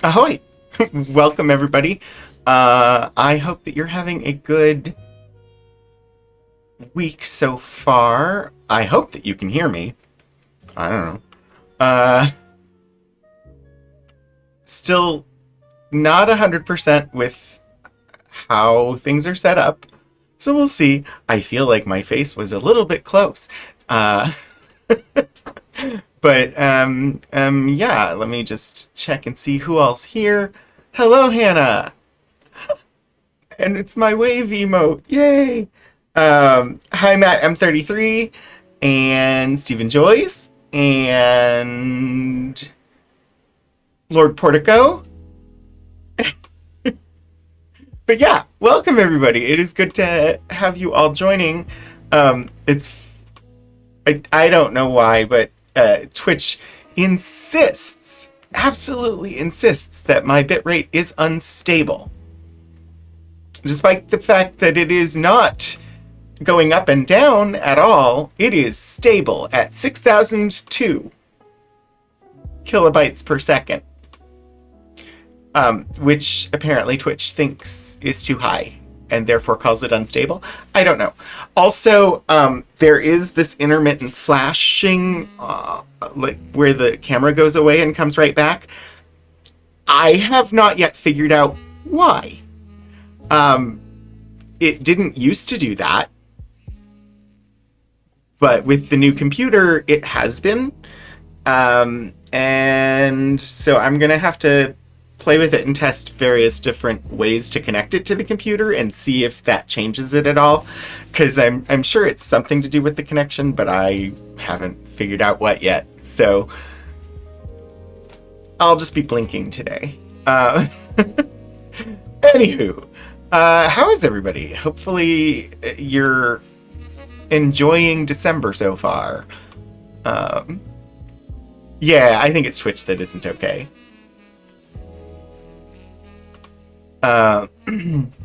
Ahoy! Welcome, everybody. I hope that you're having a good week so far. I hope that you can hear me. I don't know. Still not 100% with how things are set up. So we'll see. I feel like my face was a little bit close. But, yeah, let me just check and see who else here. Hello, Hannah! And it's my wave emote. Yay! Hi, Matt M33, and Stephen Joyce, and Lord Portico. But yeah, welcome, everybody. It is good to have you all joining. I don't know why, but Twitch absolutely insists that my bitrate is unstable. Despite the fact that it is not going up and down at all, it is stable at 6,002 kilobytes per second. Which apparently Twitch thinks is too high and therefore calls it unstable. I don't know. Also, there is this intermittent flashing, like where the camera goes away and comes right back. I have not yet figured out why. It didn't used to do that, but with the new computer, it has been. And so I'm gonna have to play with it and test various different ways to connect it to the computer and see if that changes it at all. Because I'm sure it's something to do with the connection, but I haven't figured out what yet. So I'll just be blinking today. Anywho, how is everybody? Hopefully you're enjoying December so far. Yeah, I think it's Twitch that isn't okay.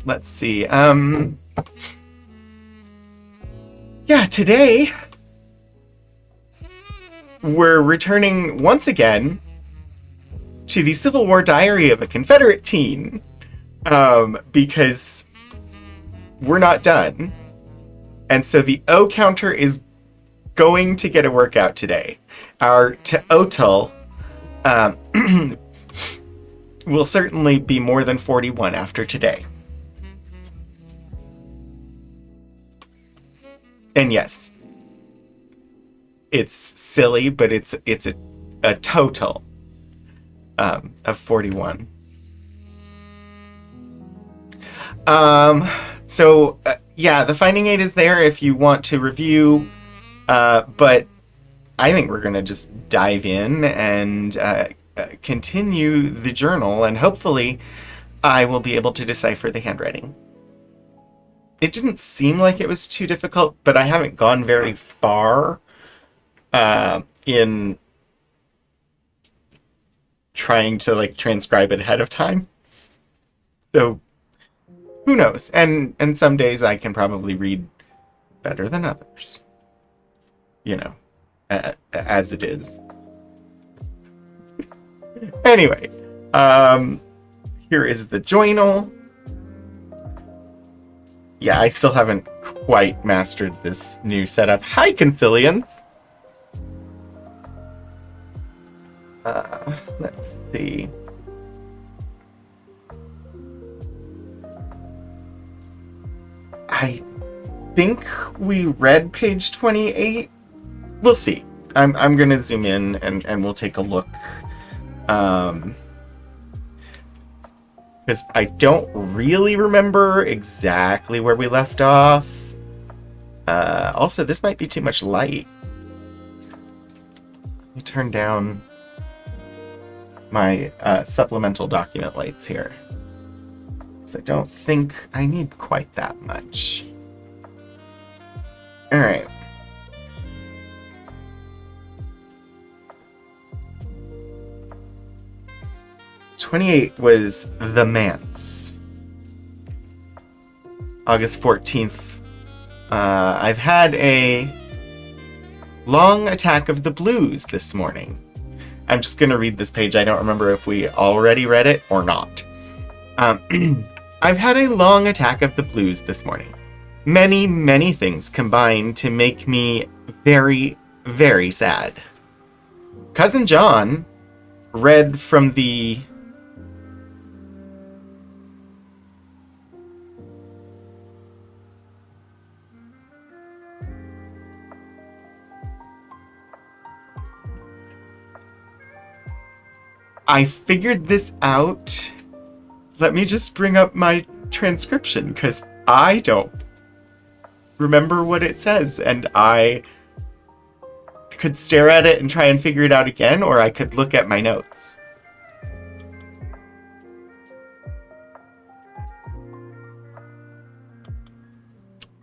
Let's see. Yeah, today we're returning once again to the Civil War Diary of a Confederate Teen, because we're not done. And so the O counter is going to get a workout today. Our total, will certainly be more than 41 after today. And yes, it's silly, but it's a total of 41. So yeah, the finding aid is there if you want to review, but I think we're gonna just dive in and continue the journal, and hopefully I will be able to decipher the handwriting. It didn't seem like it was too difficult, but I haven't gone very far in trying to transcribe it ahead of time. So who knows? And some days I can probably read better than others. As it is. Anyway, here is the journal. Yeah, I still haven't quite mastered this new setup. Hi, Concilians! Let's see. I think we read page 28. We'll see. I'm gonna zoom in and we'll take a look. Because I don't really remember exactly where we left off. Also, this might be too much light. Let me turn down my supplemental document lights here. Because I don't think I need quite that much. Alright. '28 was the Manse. August 14th. I've had a long attack of the blues this morning. I'm just going to read this page. I don't remember if we already read it or not. I've had a long attack of the blues this morning. Many, many things combine to make me very, very sad. Cousin John read from the... I figured this out. Let me just bring up my transcription, because I don't remember what it says, and I could stare at it and try and figure it out again, or I could look at my notes.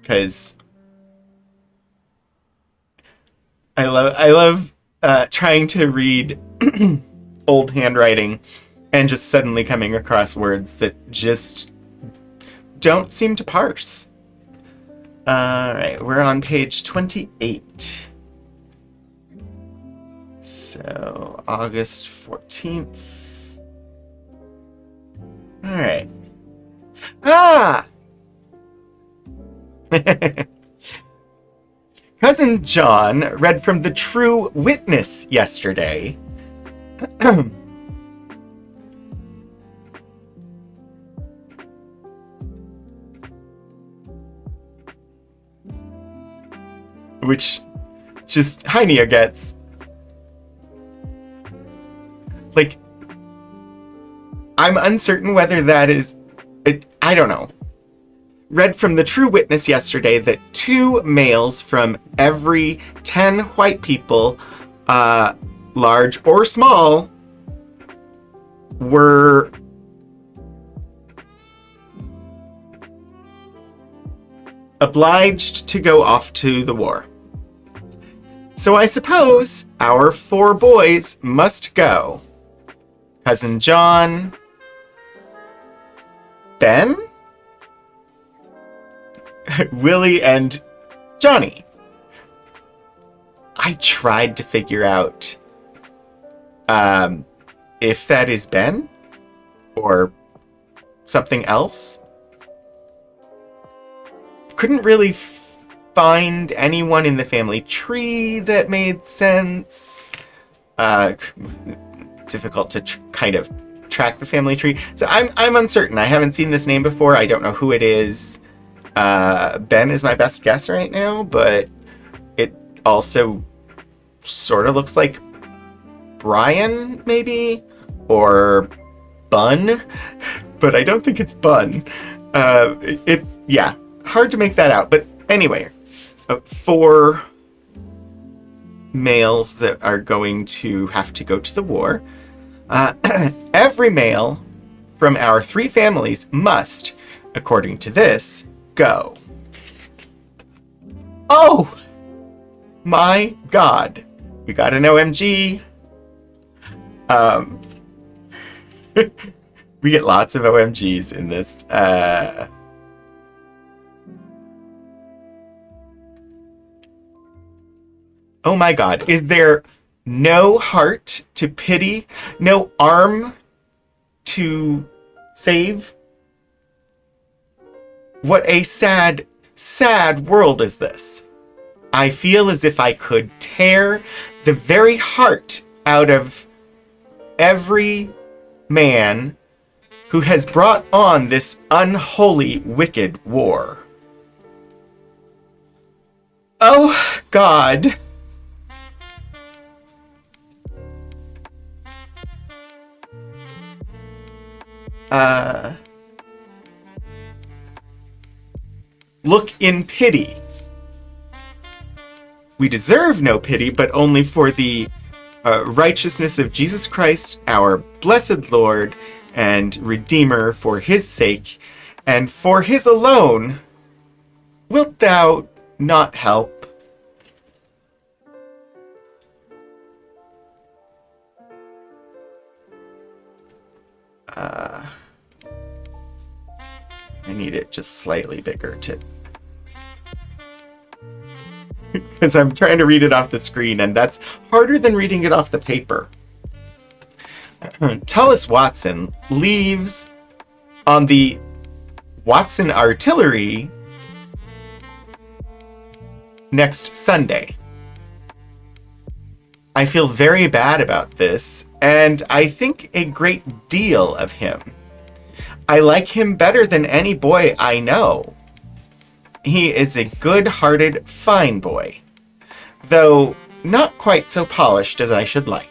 Because I love trying to read old handwriting and just suddenly coming across words that just don't seem to parse. Alright, we're on page 28. So, August 14th. Alright. Ah! Cousin John read from the True Witness yesterday. Which just Heinier gets. Like, I'm uncertain whether that is... I don't know. Read from the True Witness yesterday that 2 males from every 10 white people, large or small, were obliged to go off to the war. So I suppose our 4 boys must go. Cousin John, Ben, Willie, and Johnny. I tried to figure out if that is Ben or something else. Couldn't really find anyone in the family tree that made sense. Difficult to kind of track the family tree. So I'm uncertain. I haven't seen this name before. I don't know who it is. Ben is my best guess right now, but it also sort of looks like Brian, maybe? Or Bun? But I don't think it's Bun. Yeah, hard to make that out. But anyway, 4 males that are going to have to go to the war. Every male from our 3 families must, according to this, go. Oh! My God. We got an OMG. We get lots of OMGs in this. Oh my God. Is there no heart to pity? No arm to save? What a sad, sad world is this. I feel as if I could tear the very heart out of every man who has brought on this unholy, wicked war. Oh, God. Look in pity. We deserve no pity, but only for the righteousness of Jesus Christ, our blessed Lord and Redeemer, for his sake, and for his alone, wilt thou not help? I need it just slightly bigger to... because I'm trying to read it off the screen, and that's harder than reading it off the paper. Tullis Watson leaves on the Watson Artillery next Sunday. I feel very bad about this, and I think a great deal of him. I like him better than any boy I know. He is a good-hearted, fine boy, though not quite so polished as I should like.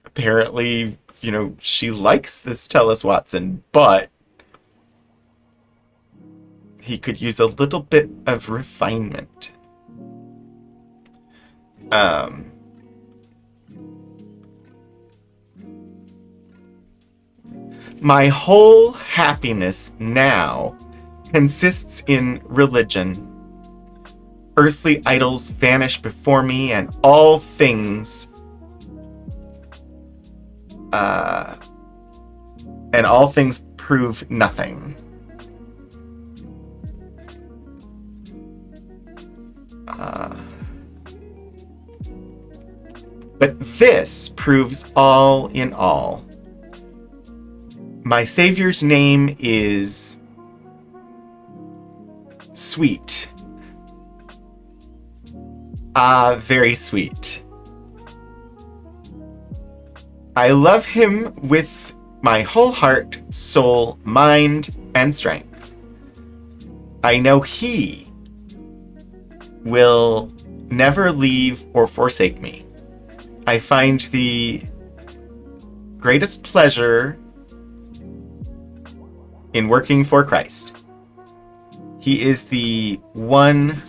Apparently, she likes this Tullis Watson, but he could use a little bit of refinement. My whole happiness now consists in religion. Earthly idols vanish before me, and all things prove nothing. But this proves all in all. My Savior's name is sweet. Very sweet. I love him with my whole heart, soul, mind, and strength. I know he will never leave or forsake me. I find the greatest pleasure in working for Christ. He is the one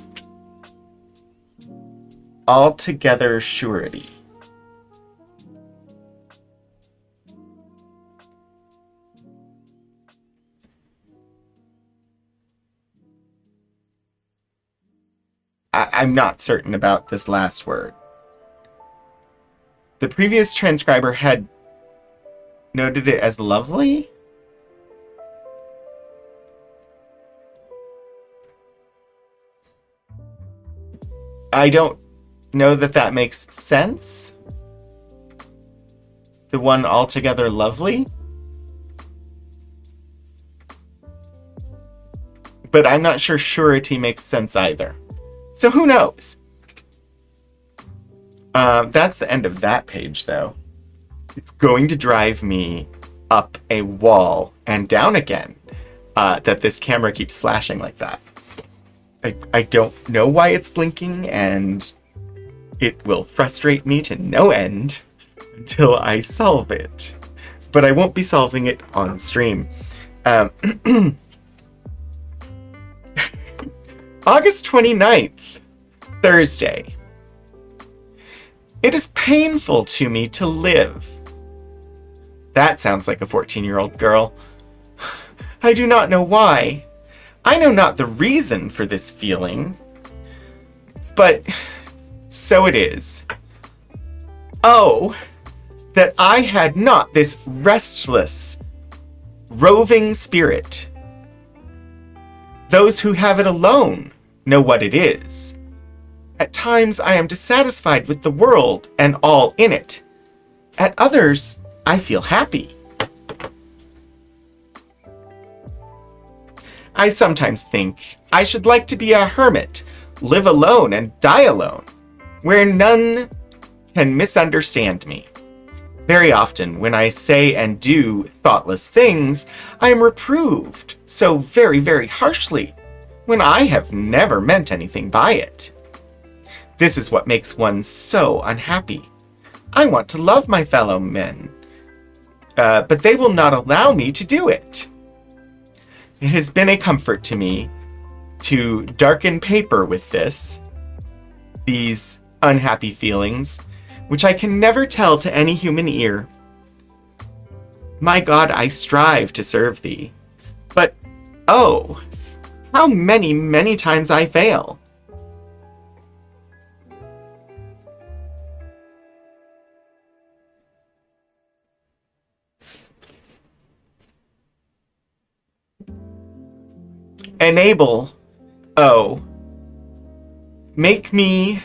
altogether surety. I'm not certain about this last word. The previous transcriber had noted it as lovely. I don't know that makes sense. The one altogether lovely. But I'm not sure surety makes sense either. So who knows? That's the end of that page, though. It's going to drive me up a wall and down again that this camera keeps flashing like that. I don't know why it's blinking, and it will frustrate me to no end until I solve it. But I won't be solving it on stream. August 29th, Thursday. It is painful to me to live. That sounds like a 14-year-old girl. I do not know why. I know not the reason for this feeling. But so it is. Oh, that I had not this restless, roving spirit. Those who have it alone know what it is. At times I am dissatisfied with the world and all in it. At others, I feel happy. I sometimes think I should like to be a hermit, live alone and die alone, where none can misunderstand me. Very often, when I say and do thoughtless things, I am reproved so very, very harshly, when I have never meant anything by it. This is what makes one so unhappy. I want to love my fellow men, but they will not allow me to do it. It has been a comfort to me to darken paper with these unhappy feelings, which I can never tell to any human ear. My God, I strive to serve thee, but oh, how many, many times I fail. Enable, oh, make me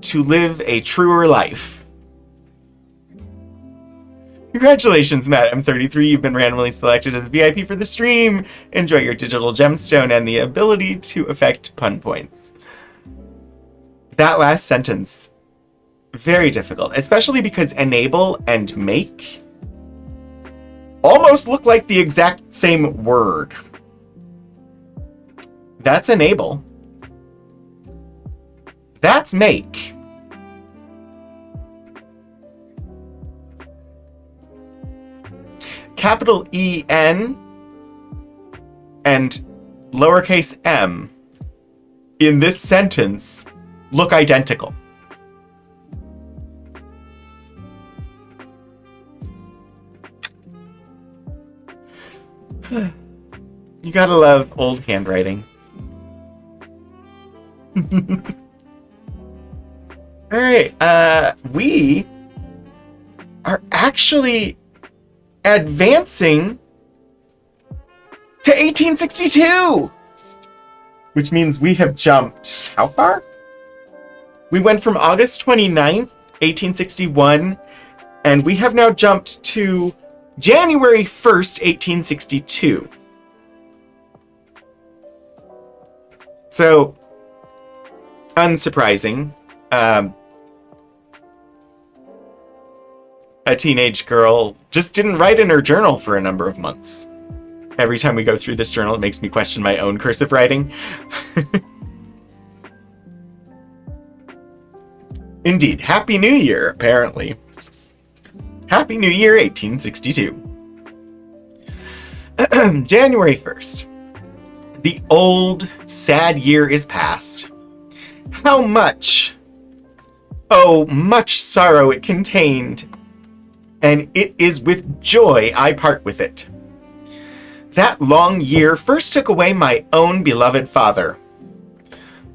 to live a truer life. Congratulations, Matt M33. You've been randomly selected as a VIP for the stream. Enjoy your digital gemstone and the ability to affect pun points. That last sentence, very difficult, especially because enable and make almost look like the exact same word. That's enable. That's make. Capital E-N and lowercase m in this sentence look identical. You gotta love old handwriting. Alright, we are actually advancing to 1862! Which means we have jumped, how far? We went from August 29th, 1861, and we have now jumped to January 1st, 1862. So, unsurprising. A teenage girl just didn't write in her journal for a number of months. Every time we go through this journal, it makes me question my own cursive writing. Indeed, Happy New Year, apparently. Happy New Year, 1862. January 1st. The old, sad year is past. How much, oh, much sorrow it contained, and it is with joy I part with it. That long year first took away my own beloved father.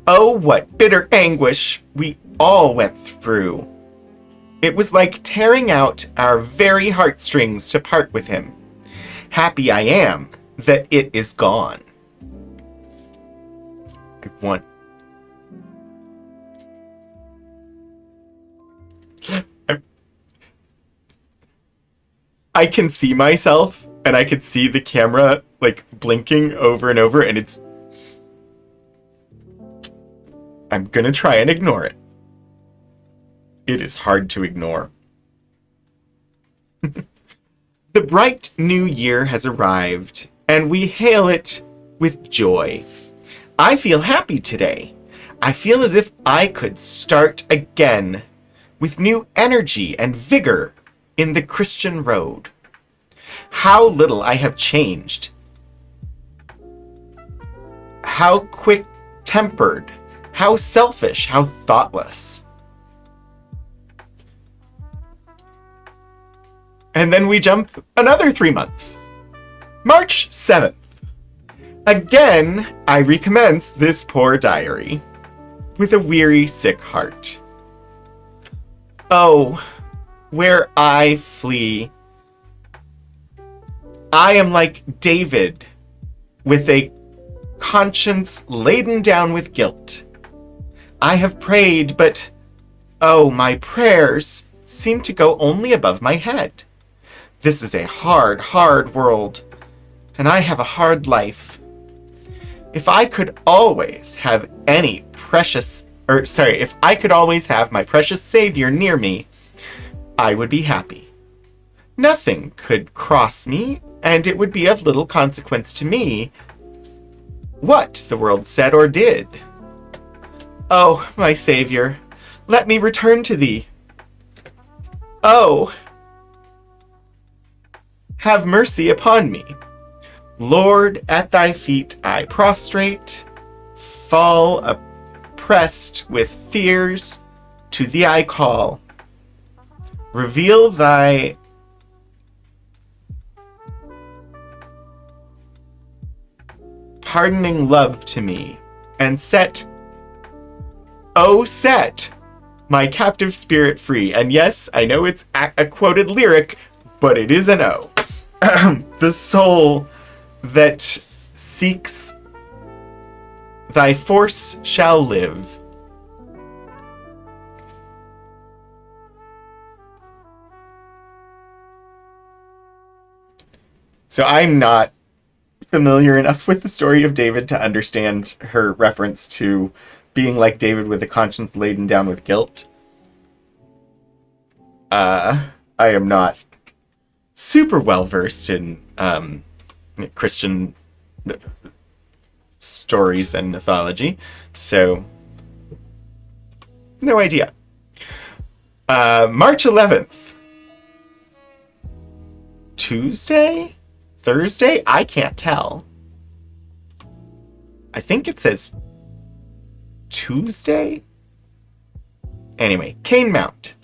Oh, what bitter anguish we all went through. It was like tearing out our very heartstrings to part with him. Happy I am that it is gone. I can see myself, and I can see the camera, like, blinking over and over, and it's... I'm gonna try and ignore it. It is hard to ignore. The bright new year has arrived, and we hail it with joy. I feel happy today. I feel as if I could start again with new energy and vigor in the Christian road. How little I have changed. How quick-tempered, how selfish, how thoughtless. And then we jump another 3 months. March 7th. Again, I recommence this poor diary with a weary, sick heart. Oh, where I flee, I am like David, with a conscience laden down with guilt. I have prayed, but, oh, my prayers seem to go only above my head. This is a hard, hard world, and I have a hard life. If I could always have if I could always have my precious Savior near me, I would be happy. Nothing could cross me, and it would be of little consequence to me what the world said or did. Oh, my Savior, let me return to thee. Oh, have mercy upon me. Lord, at thy feet I prostrate, fall oppressed with fears, to thee I call. Reveal thy pardoning love to me, and set my captive spirit free. And yes, I know it's a quoted lyric, but it is an O. The soul that seeks Thy force shall live. So I'm not familiar enough with the story of David to understand her reference to being like David with a conscience laden down with guilt. I am not super well versed in Christian stories and mythology, so no idea. March 11th. Tuesday? Thursday? I can't tell. I think it says Tuesday? Anyway, Cane Mount.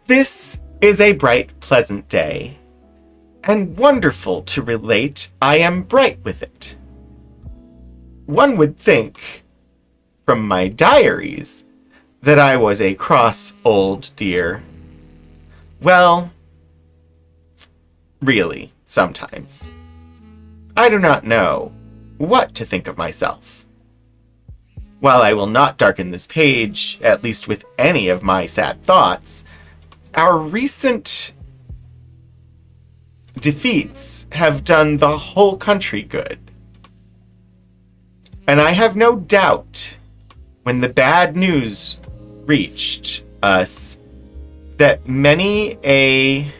This is a bright, pleasant day, and wonderful to relate I am bright with it. One would think, from my diaries, that I was a cross old dear. Well, really, sometimes. I do not know what to think of myself. While I will not darken this page, at least with any of my sad thoughts, our recent defeats have done the whole country good. And I have no doubt, when the bad news reached us, that many a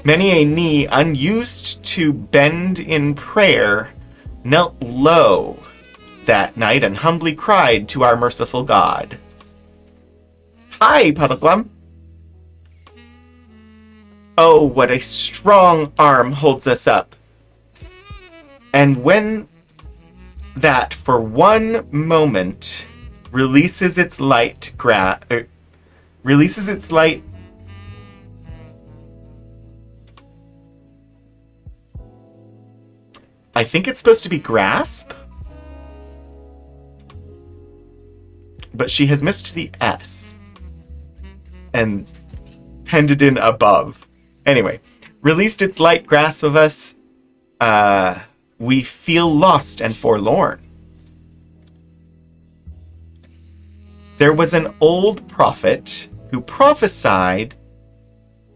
knee unused to bend in prayer knelt low that night and humbly cried to our merciful God. Hi, Puddleglum. Oh, what a strong arm holds us up. And when that for one moment releases its light I think it's supposed to be grasp, but she has missed the S and penned it in above. Anyway, released its light grasp of us, we feel lost and forlorn. There was an old prophet who prophesied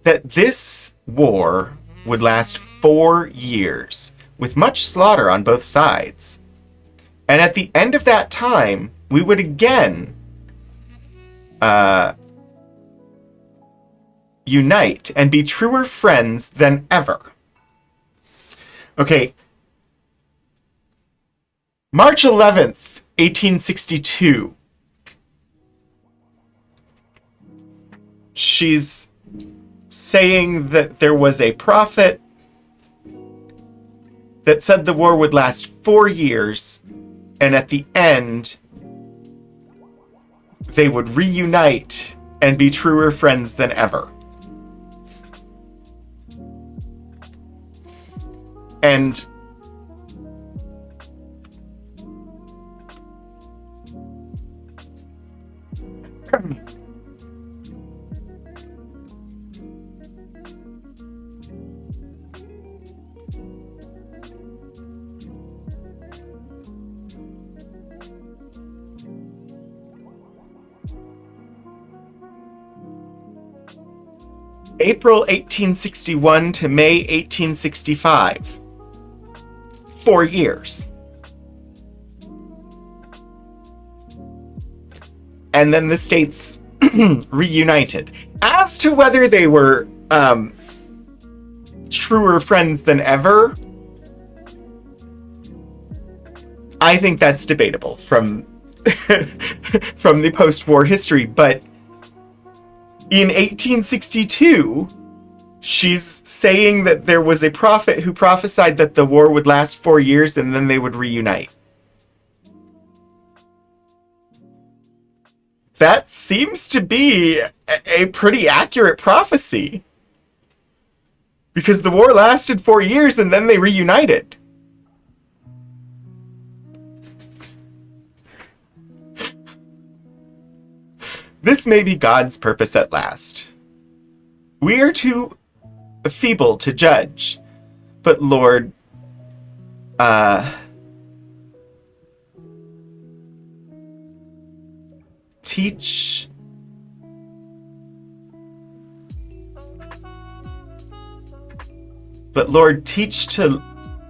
that this war would last 4 years, with much slaughter on both sides. And at the end of that time, we would again unite and be truer friends than ever. Okay. March 11th, 1862. She's saying that there was a prophet that said the war would last 4 years, and at the end, they would reunite and be truer friends than ever. And April 1861 to May 1865. 4 years. And then the states reunited. As to whether they were truer friends than ever, I think that's debatable from from the post-war history, but in 1862, she's saying that there was a prophet who prophesied that the war would last 4 years and then they would reunite. That seems to be a pretty accurate prophecy. Because the war lasted 4 years and then they reunited. This may be God's purpose at last. We are too feeble to judge. But Lord, teach to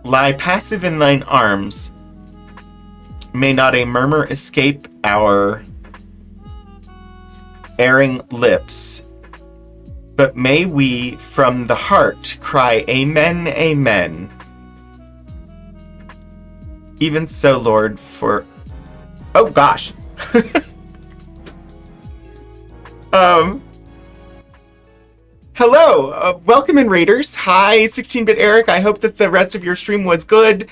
lie passive in thine arms. May not a murmur escape our erring lips, but may we from the heart cry, Amen, Amen. Even so, Lord, for... Oh, gosh. Hello, welcome in, Raiders. Hi, 16-Bit Eric. I hope that the rest of your stream was good.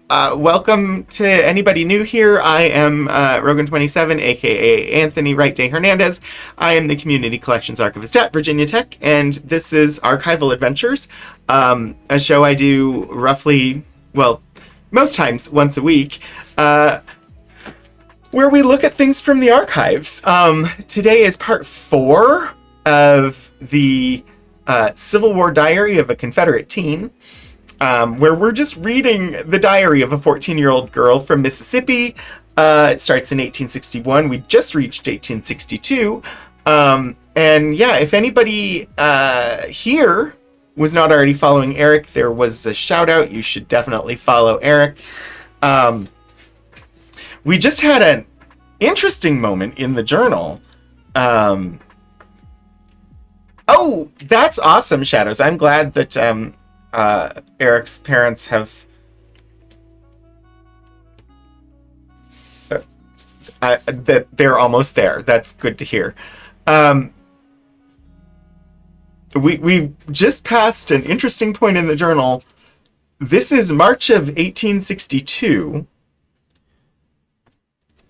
Welcome to anybody new here. I am Rogan27, aka Anthony Right Day Hernandez. I am the Community Collections Archivist at Virginia Tech, and this is Archival Adventures, a show I do roughly, well, most times once a week, where we look at things from the archives. Today is part 4 of the Civil War Diary of a Confederate Teen, where we're just reading the diary of a 14-year-old girl from Mississippi. It starts in 1861. We just reached 1862. And yeah, if anybody here was not already following Eric, there was a shout out. You should definitely follow Eric. We just had an interesting moment in the journal. Oh, that's awesome, Shadows. I'm glad that Eric's parents have that they're almost there. That's good to hear. We just passed an interesting point in the journal. This is March of 1862,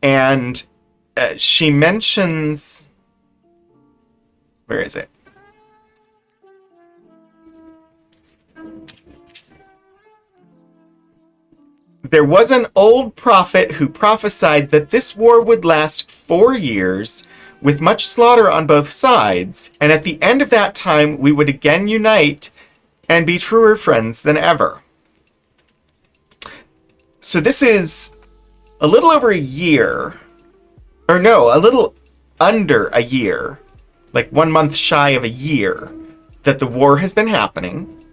and she mentions, where is it? There was an old prophet who prophesied that this war would last 4 years, with much slaughter on both sides, and at the end of that time we would again unite and be truer friends than ever. So this is a little over a year, or no, a little under a year, like 1 month shy of a year, that the war has been happening.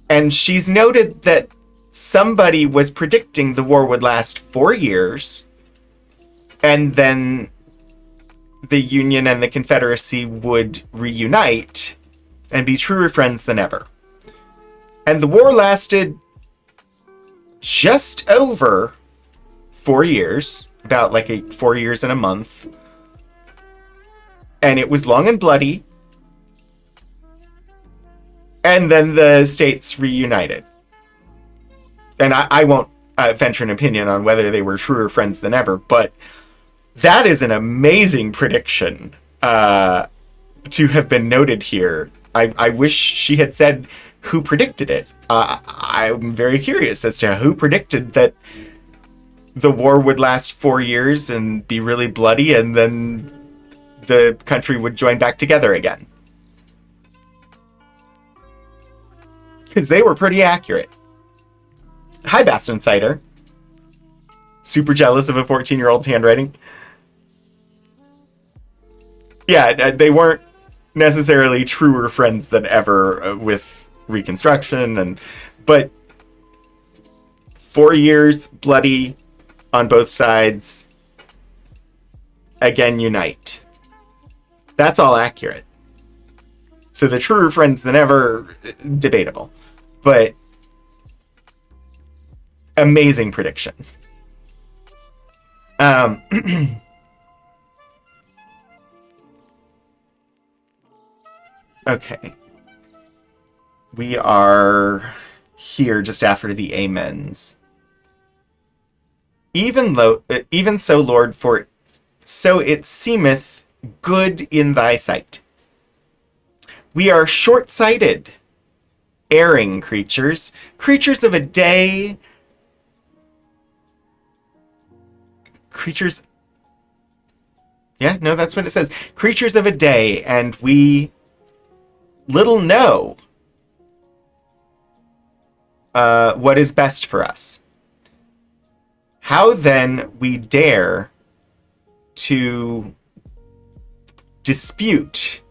And she's noted that somebody was predicting the war would last 4 years, and then the Union and the Confederacy would reunite and be truer friends than ever. And the war lasted just over 4 years, about like 4 years and a month. And it was long and bloody. And then the states reunited. And I won't venture an opinion on whether they were truer friends than ever, but that is an amazing prediction to have been noted here. I wish she had said who predicted it. I'm very curious as to who predicted that the war would last 4 years and be really bloody, and then the country would join back together again. Because they were pretty accurate. Hi, Baston Cider. Super jealous of a 14-year-old's handwriting. Yeah, they weren't necessarily truer friends than ever with Reconstruction, but 4 years, bloody on both sides, again unite. That's all accurate. So the truer friends than ever, debatable. But amazing prediction. Okay. We are here just after the amens. Even so, Lord, for so it seemeth good in thy sight. We are short-sighted, erring creatures, creatures of a day, Yeah, no, that's what it says. Creatures of a day, and we little know what is best for us. How then we dare to dispute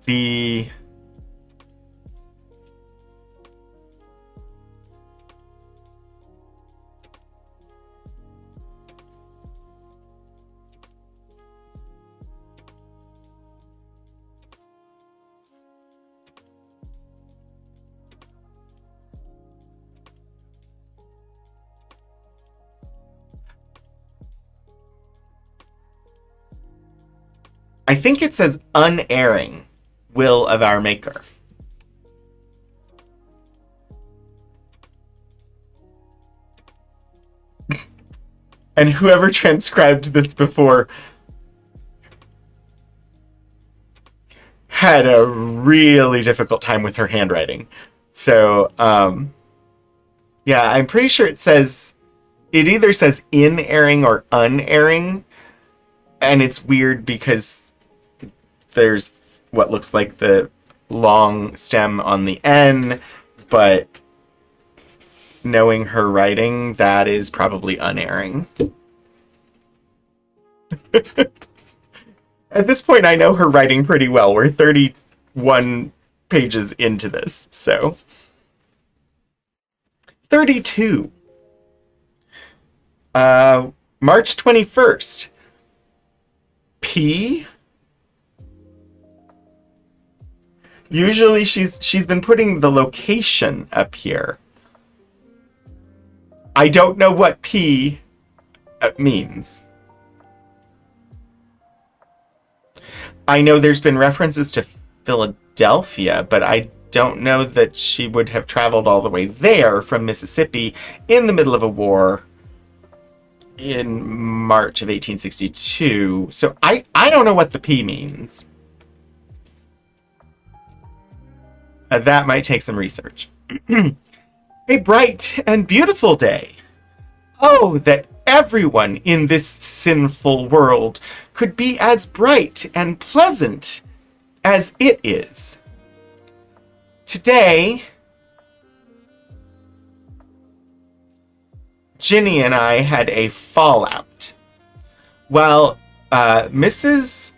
the I think it says unerring will of our Maker. And whoever transcribed this before had a really difficult time with her handwriting. So, yeah, I'm pretty sure it either says inerring or unerring. And it's weird because there's what looks like the long stem on the N, but knowing her writing, that is probably unerring. At this point, I know her writing pretty well. We're 31 pages into this, so. 32. March 21st. P. Usually she's been putting the location up here. I don't know what P means. I know there's been references to Philadelphia, but I don't know that she would have traveled all the way there from Mississippi in the middle of a war in March of 1862. So I don't know what the P means. That might take some research. A bright and beautiful day. Oh, that everyone in this sinful world could be as bright and pleasant as it is. Today, Ginny and I had a fallout. Well, Mrs.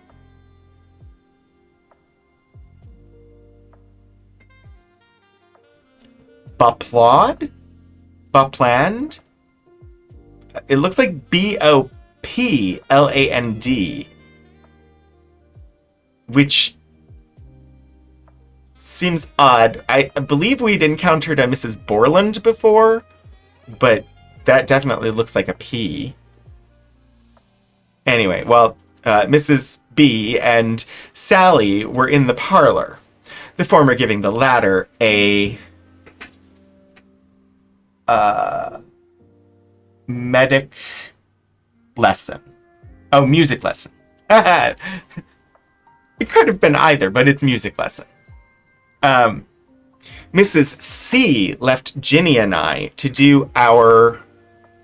Bopland? It looks like Bopland, which seems odd. I believe we'd encountered a Mrs. Borland before, but that definitely looks like a P. Anyway, well, Mrs. B and Sally were in the parlor, the former giving the latter a music lesson. Oh, music lesson. It could have been either, but it's music lesson. Mrs. C left Ginny and I to do our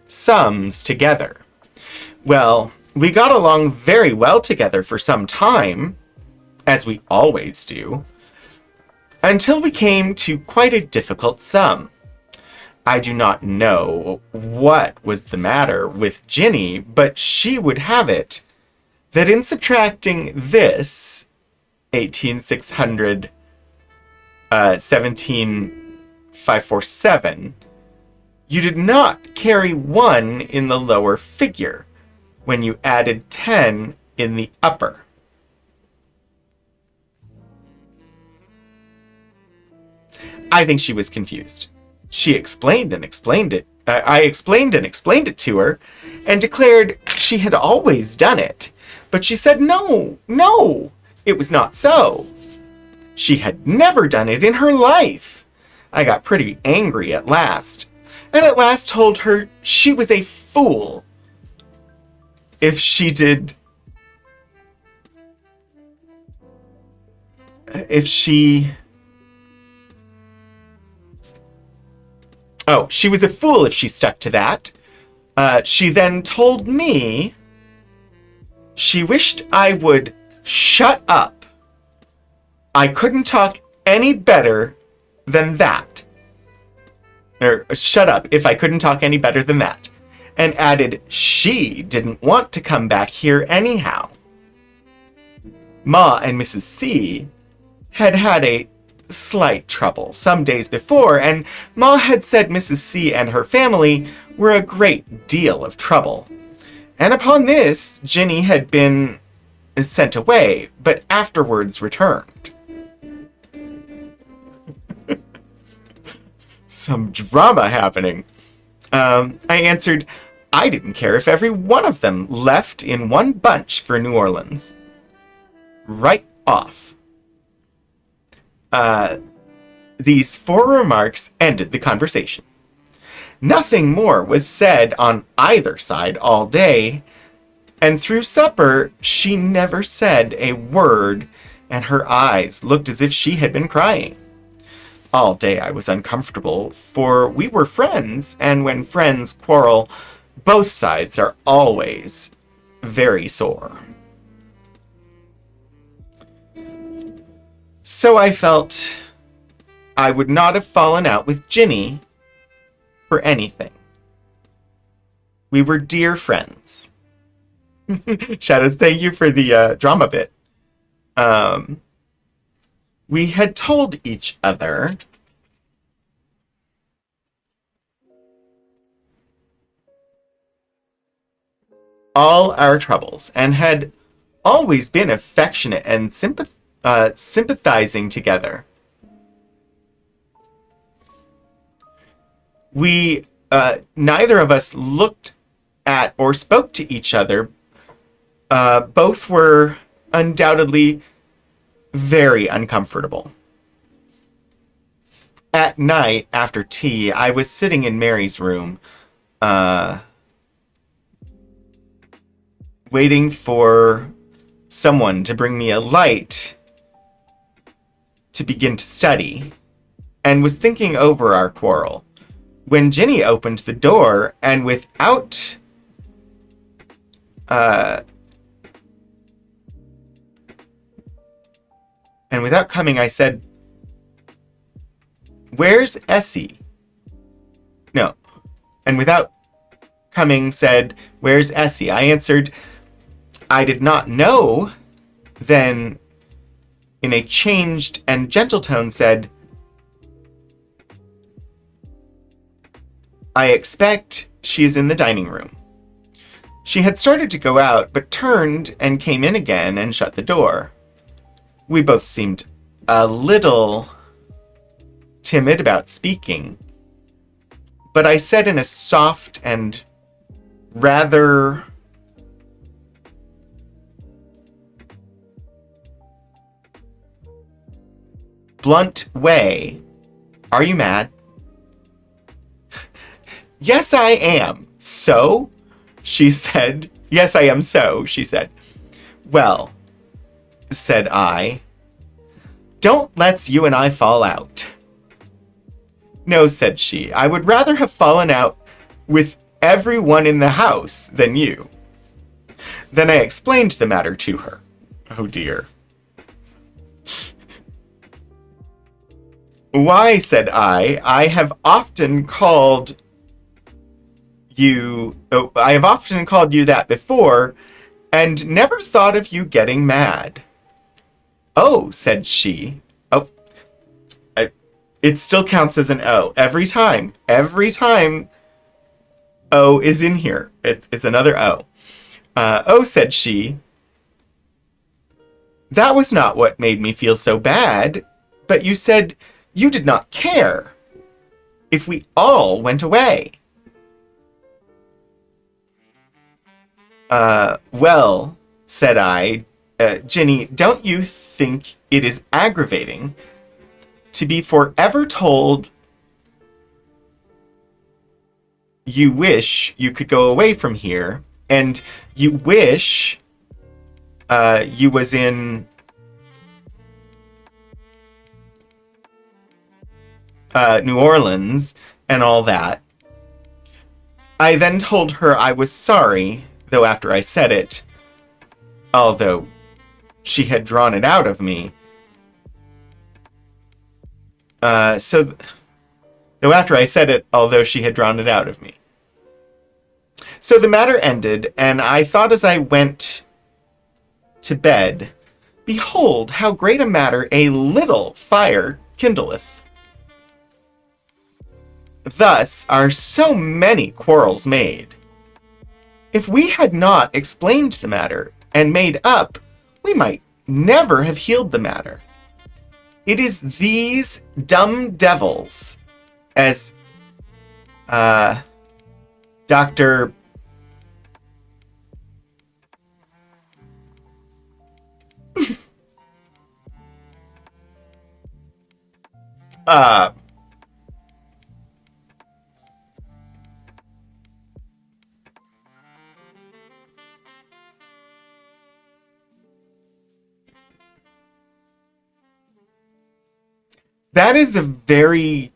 sums together. Well, we got along very well together for some time, as we always do, until we came to quite a difficult sum. I do not know what was the matter with Ginny, but she would have it that in subtracting this 18,600 17,547, you did not carry 1 in the lower figure when you added 10 in the upper. I think she was confused. She explained and explained it. I explained and explained it to her and declared she had always done it. But she said no, it was not so. She had never done it in her life. I got pretty angry at last, and at last told her she was a fool if she did... if she... Oh, she was a fool if she stuck to that. She then told me she wished I would shut up. I couldn't talk any better than that. Or shut up if I couldn't talk any better than that. And added she didn't want to come back here anyhow. Ma and Mrs. C had had a slight trouble some days before, and Ma had said Mrs. C and her family were a great deal of trouble. And upon this, Ginny had been sent away, but afterwards returned. Some drama happening. I answered, I didn't care if every one of them left in one bunch for New Orleans. Right off. These 4 remarks ended the conversation. Nothing more was said on either side all day, and through supper she never said a word, and her eyes looked as if she had been crying. All day I was uncomfortable, for we were friends, and when friends quarrel, both sides are always very sore. So I felt I would not have fallen out with Ginny for anything. We were dear friends. Shadows, thank you for the drama bit. We had told each other all our troubles and had always been affectionate and sympathizing together. We, neither of us looked at or spoke to each other. Both were undoubtedly very uncomfortable. At night, after tea, I was sitting in Mary's room, waiting for someone to bring me a light to begin to study, and was thinking over our quarrel, when Ginny opened the door, and without coming, I said, "Where's Essie?" No. And without coming, said, "Where's Essie?" I answered, "I did not know." Then, in a changed and gentle tone, said, "I expect she is in the dining room." She had started to go out, but turned and came in again and shut the door. We both seemed a little timid about speaking, but I said in a soft and rather blunt way, "Are you mad?" "Yes, I am." "So?" she said. "Yes, I am so," she said. "Well," said I, "don't let's you and I fall out." "No," said she, "I would rather have fallen out with everyone in the house than you." Then I explained the matter to her. Oh dear. "Why," said I have often called you that before, and never thought of you getting mad." "Oh," said she. "Oh, it still counts as an O. Every time O is in here. It's another O. "Oh," said she, "that was not what made me feel so bad, but you said you did not care if we all went away." Well," said I, "Ginny, don't you think it is aggravating to be forever told you wish you could go away from here, and you wish you was in New Orleans and all that. I then told her I was sorry, though after I said it, although she had drawn it out of me. Though after I said it, although she had drawn it out of me. So the matter ended, and I thought as I went to bed, behold, how great a matter a little fire kindleth. Thus are so many quarrels made. If we had not explained the matter and made up, we might never have healed the matter. It is these dumb devils, as Dr. That is a very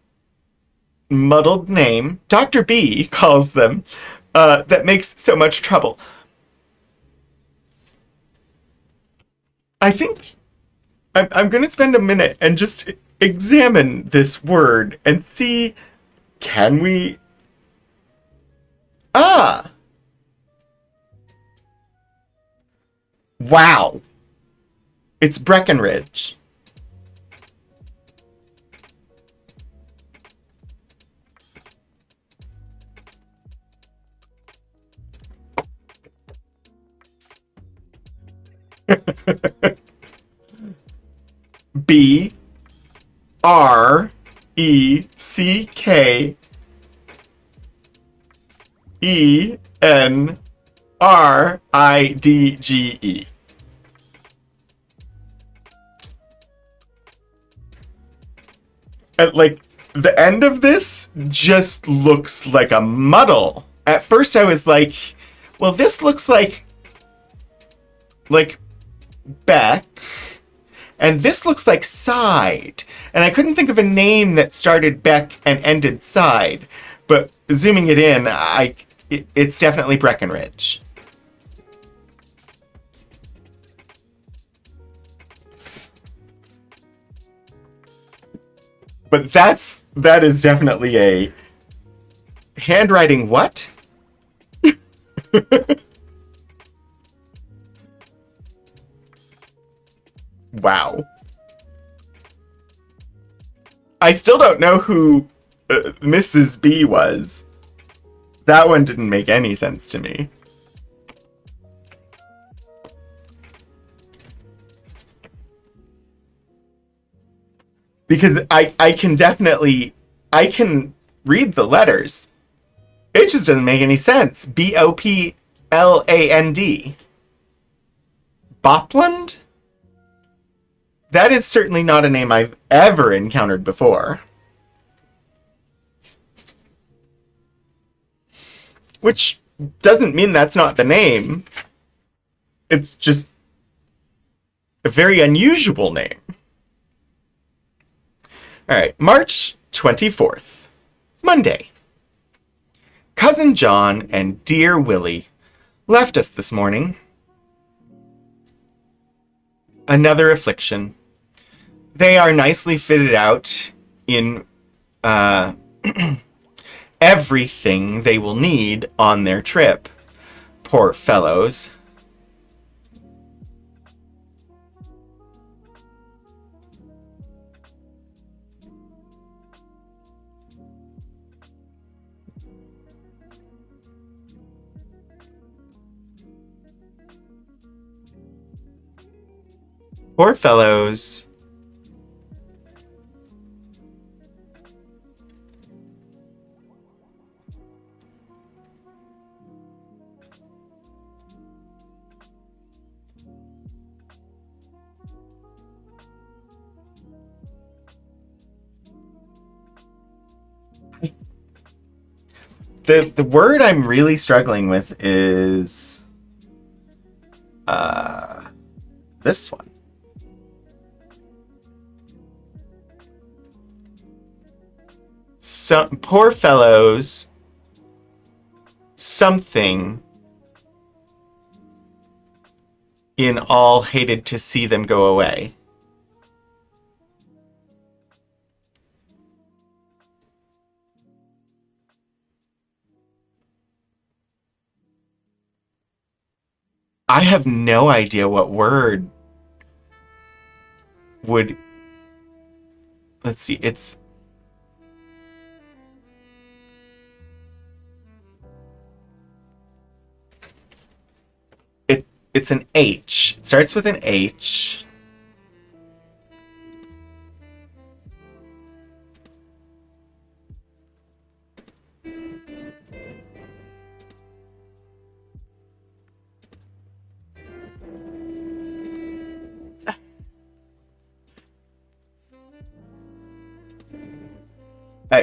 muddled name. Dr. B calls them. That makes so much trouble. I think I'm going to spend a minute and just examine this word and see, can we... Ah! Wow. It's Breckenridge. B R E C K E N R I D G E. And like the end of this just looks like a muddle. At first I was like, well, this looks like Beck, and this looks like Side, and I couldn't think of a name that started Beck and ended Side, but zooming it in, it's definitely Breckenridge. But that is definitely a handwriting what? Wow. I still don't know who Mrs. B was. That one didn't make any sense to me. Because I can read the letters. It just doesn't make any sense. Bopland. Bopland? That is certainly not a name I've ever encountered before. Which doesn't mean that's not the name. It's just a very unusual name. Alright, March 24th, Monday. Cousin John and dear Willie left us this morning. Another affliction. They are nicely fitted out in everything they will need on their trip. Poor fellows. Poor fellows. The word I'm really struggling with is this one. some poor fellows, something in all hated to see them go away. I have no idea what word would... Let's see, it's an H. It starts with an H.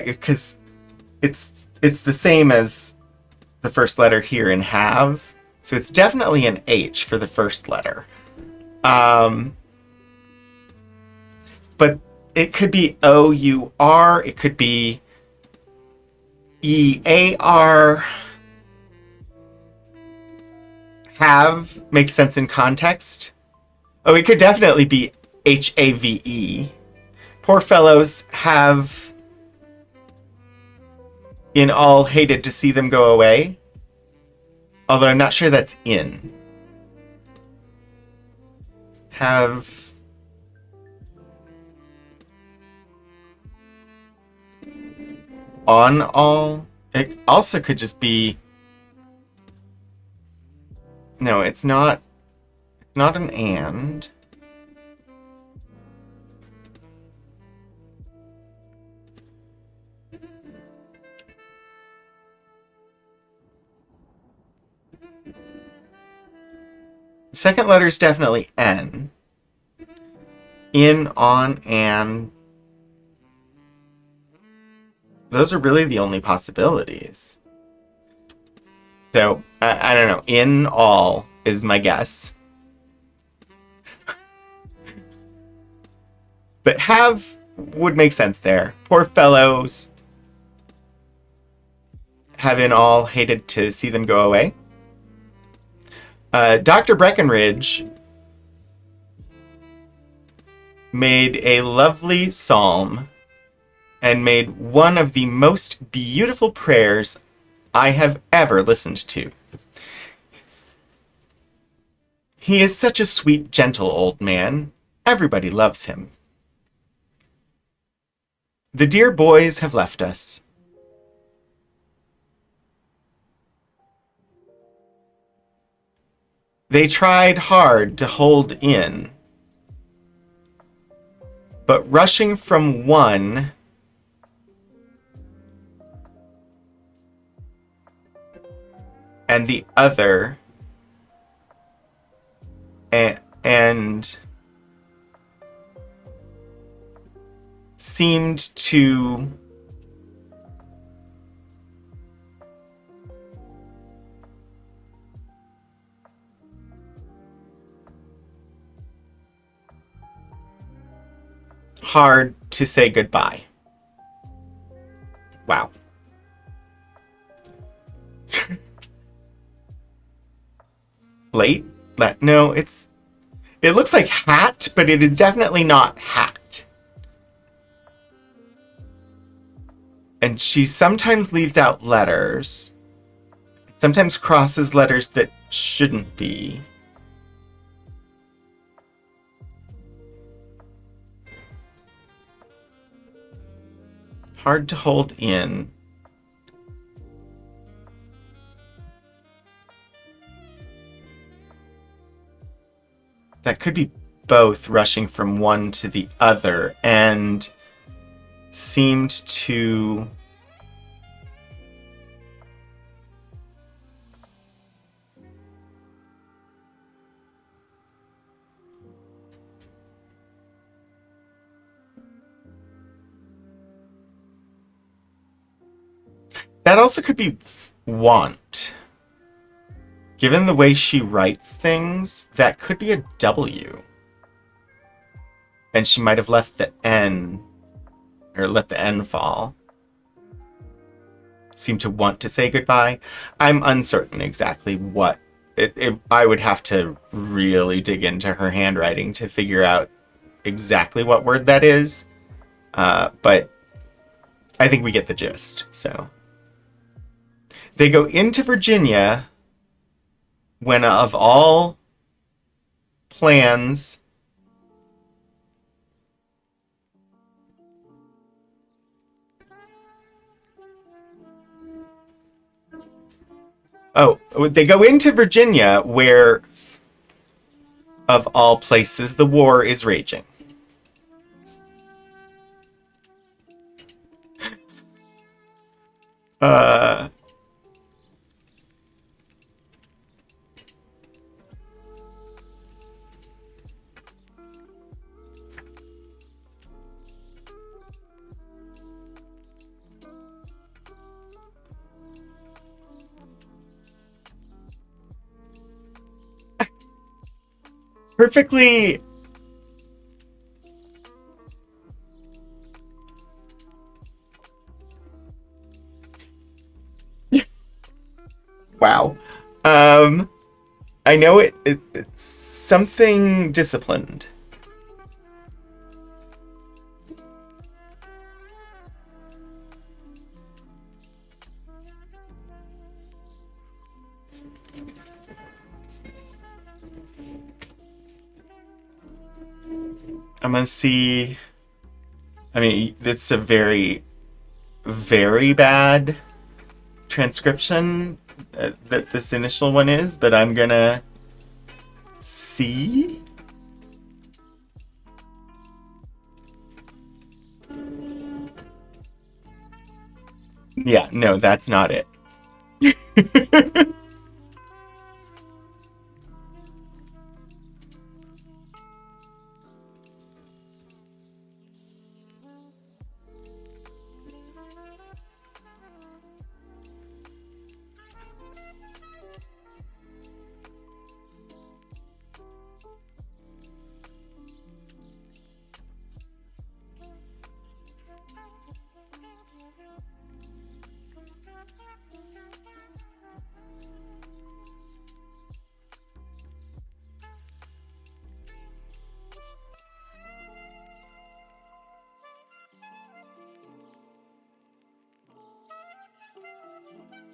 Because it's the same as the first letter here in have, so it's definitely an H for the first letter. But it could be O-U-R, it could be E-A-R. Have makes sense in context. Oh, it could definitely be H-A-V-E. Poor fellows have in all hated to see them go away. Although I'm not sure that's in. Have on all. It also could just be... No, it's not. It's not an and. Second letter is definitely N. In, on, and. Those are really the only possibilities. So, I don't know. In, all is my guess. But have would make sense there. Poor fellows have in all hated to see them go away. Dr. Breckenridge made a lovely psalm and made one of the most beautiful prayers I have ever listened to. He is such a sweet, gentle old man. Everybody loves him. The dear boys have left us. They tried hard to hold in, but rushing from one and the other and seemed to hard to say goodbye. Wow. Late? No, it looks like hat, but it is definitely not hat. And she sometimes leaves out letters. Sometimes crosses letters that shouldn't be. Hard to hold in. That could be both rushing from one to the other and seemed to that also could be want. Given the way she writes things, that could be a W. And she might have left the N, or let the N fall. seem to want to say goodbye. I'm uncertain exactly what. I would have to really dig into her handwriting to figure out exactly what word that is. But I think we get the gist. So they go into Virginia when, of all plans, they go into Virginia where, of all places, the war is raging. Uh, perfectly. Wow. I know it's something disciplined. I'm gonna see. I mean, it's a very, very bad transcription that this initial one is, but I'm gonna see. Yeah, no, that's not it.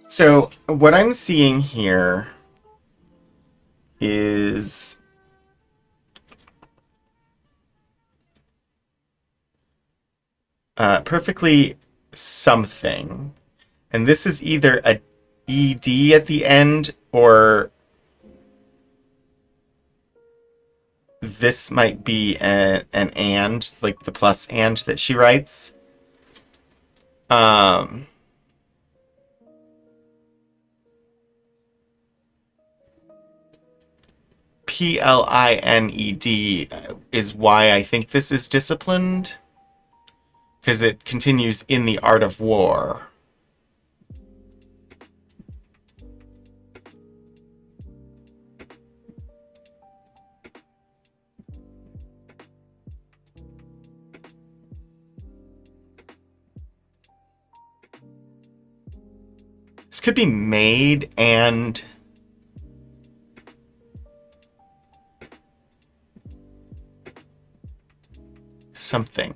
So what I'm seeing here is perfectly something, and this is either a ed at the end, or this might be an and, like the plus and that she writes. PLINED is why I think this is disciplined, because it continues in the art of war. This could be made and something.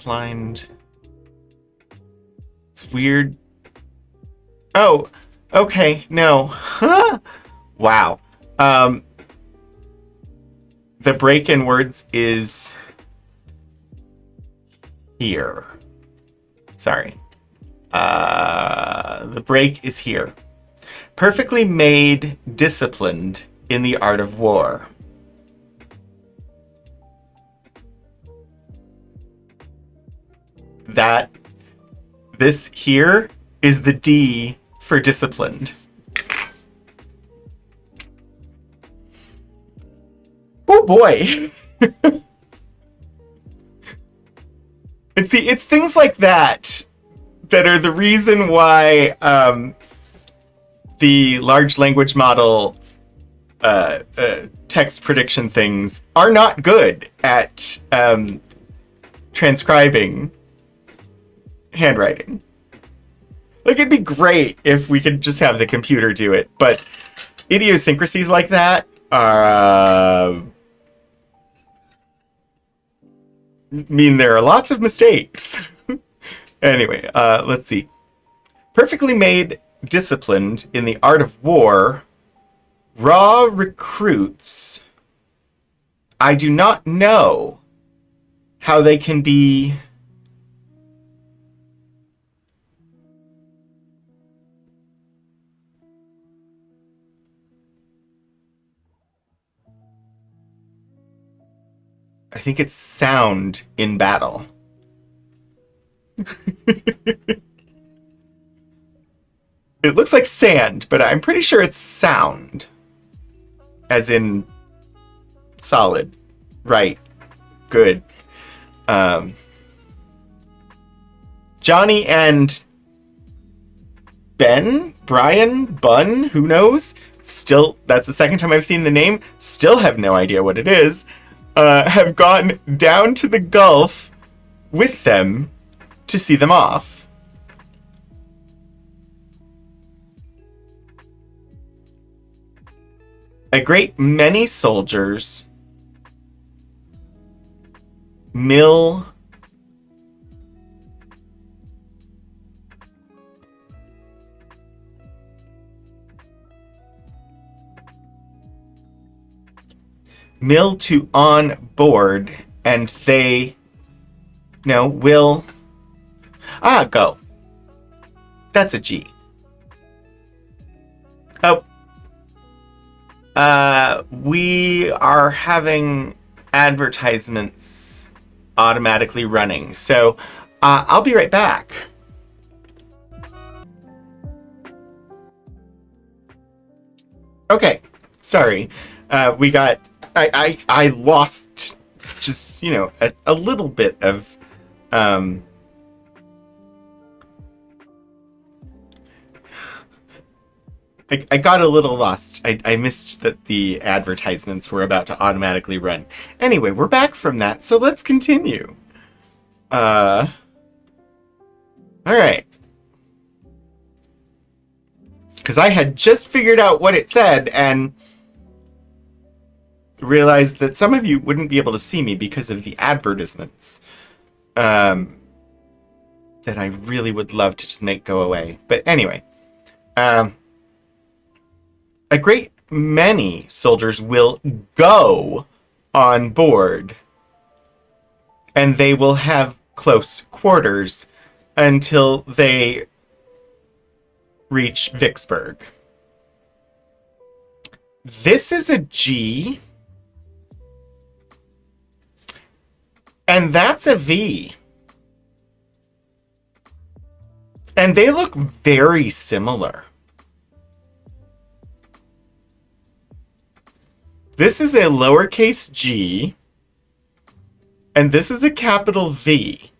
Blind. It's weird. Oh, okay, no. Huh? Wow. The break in words is here. Sorry. The break is here. Perfectly made, disciplined in the art of war. This here is the D for disciplined. Oh boy. And see, it's things like that that are the reason why the large language model text prediction things are not good at transcribing handwriting. Like, it'd be great if we could just have the computer do it, but idiosyncrasies like that mean there are lots of mistakes. Anyway, let's see. Perfectly made, disciplined in the art of war, raw recruits. I do not know how they can be... I think it's sound in battle. It looks like sand, but I'm pretty sure it's sound. As in solid. Right. Good. Johnny and Brian, Bun, who knows? Still, that's the second time I've seen the name. Still have no idea what it is. Have gone down to the Gulf with them to see them off. A great many soldiers mill to on board, and they will go. That's a G. Oh, we are having advertisements automatically running, so I'll be right back. Okay, sorry. We got... I lost just, a little bit of... I got a little lost. I missed that the advertisements were about to automatically run. Anyway, we're back from that, so let's continue. Alright. Because I had just figured out what it said, and realized that some of you wouldn't be able to see me because of the advertisements. That I really would love to just make go away. But anyway. A great many soldiers will go on board, and they will have close quarters until they reach Vicksburg. This is a G, and that's a V. And they look very similar. This is a lowercase g, and this is a capital V.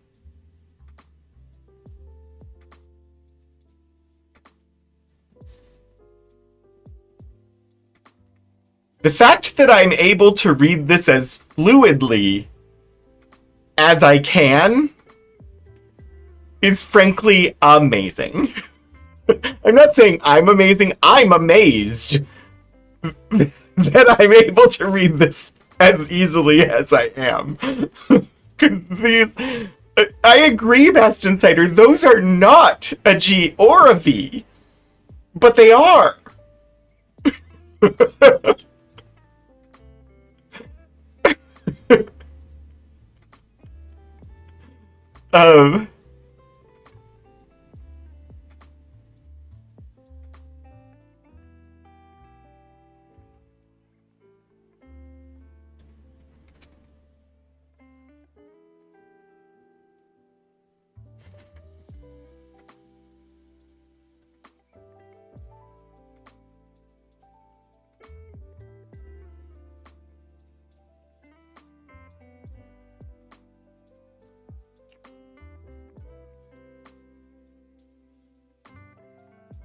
The fact that I'm able to read this as fluidly as I can is frankly amazing. I'm not saying I'm amazing, I'm amazed that I'm able to read this as easily as I am. Because I agree, Bastion Cider, those are not a G or a V, but they are.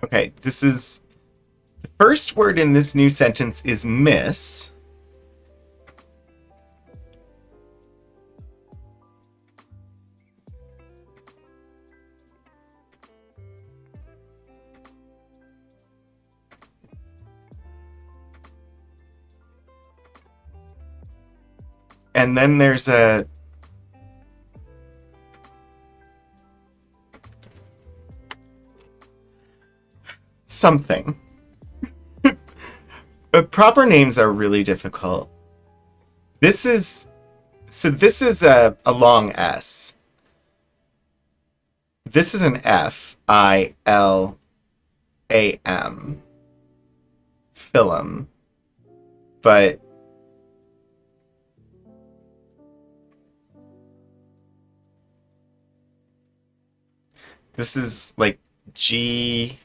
Okay, this is first word in this new sentence is miss. And then there's a something. Proper names are really difficult. This is a long S. This is an F-I-L-A-M. Film. But this is like G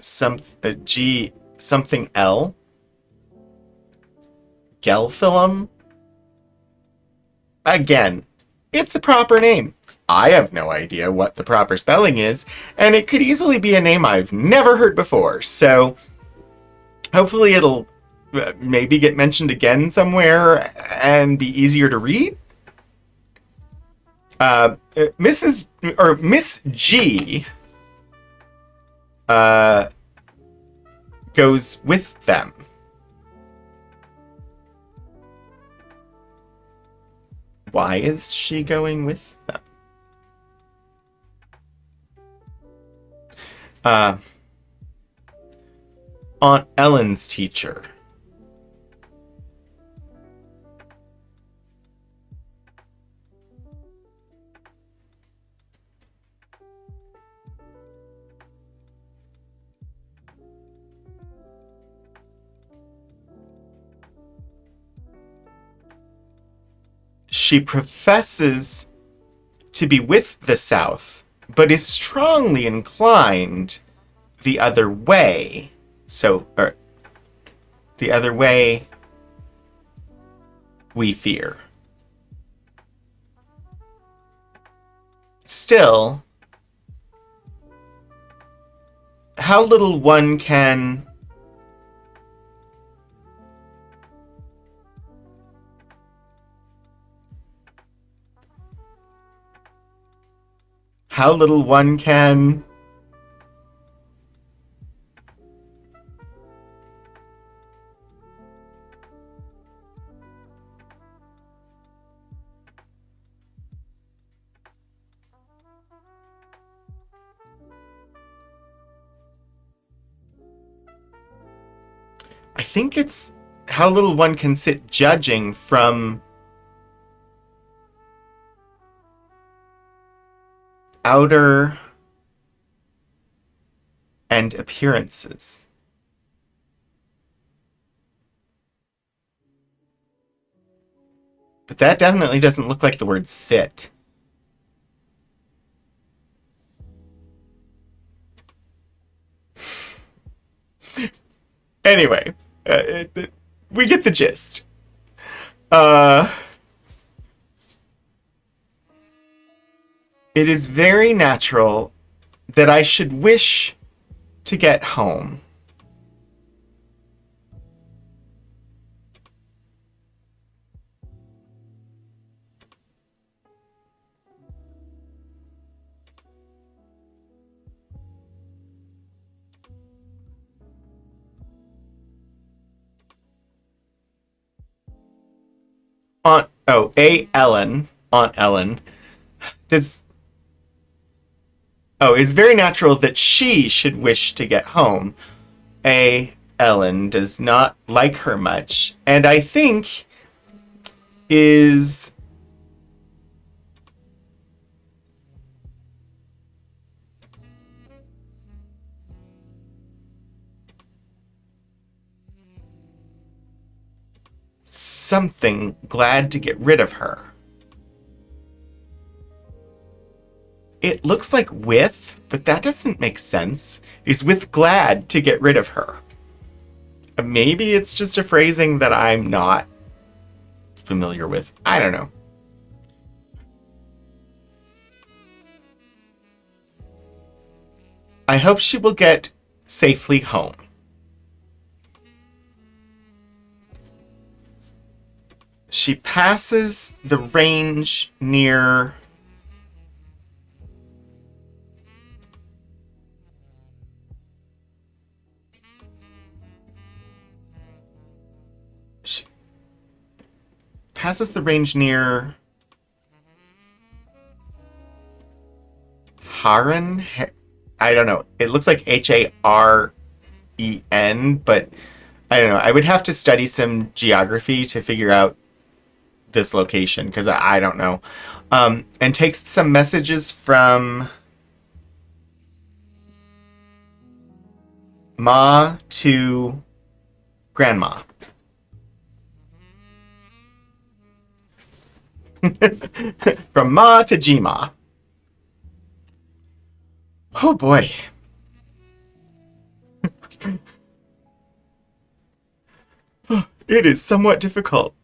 something L. Gelfilm. Again, it's a proper name. I have no idea what the proper spelling is, and it could easily be a name I've never heard before. So hopefully it'll maybe get mentioned again somewhere and be easier to read. Miss G goes with them. Why is she going with them? Aunt Ellen's teacher. She professes to be with the South, but is strongly inclined the other way. The other way, we fear. Still, how little one can I think it's how little one can sit judging from outer and appearances. But that definitely doesn't look like the word sit. Anyway, we get the gist. It is very natural that I should wish to get home. Aunt Ellen. It's very natural that she should wish to get home. Ellen does not like her much, and I think is something glad to get rid of her. It looks like with, but that doesn't make sense. Is with glad to get rid of her. Maybe it's just a phrasing that I'm not familiar with. I don't know. I hope she will get safely home. She passes the range near... She passes the range near... Haren? I don't know. It looks like Haren, but I don't know. I would have to study some geography to figure out this location, because I don't know. And takes some messages from Ma to Grandma. From Ma to Gma. Oh boy. It is somewhat difficult.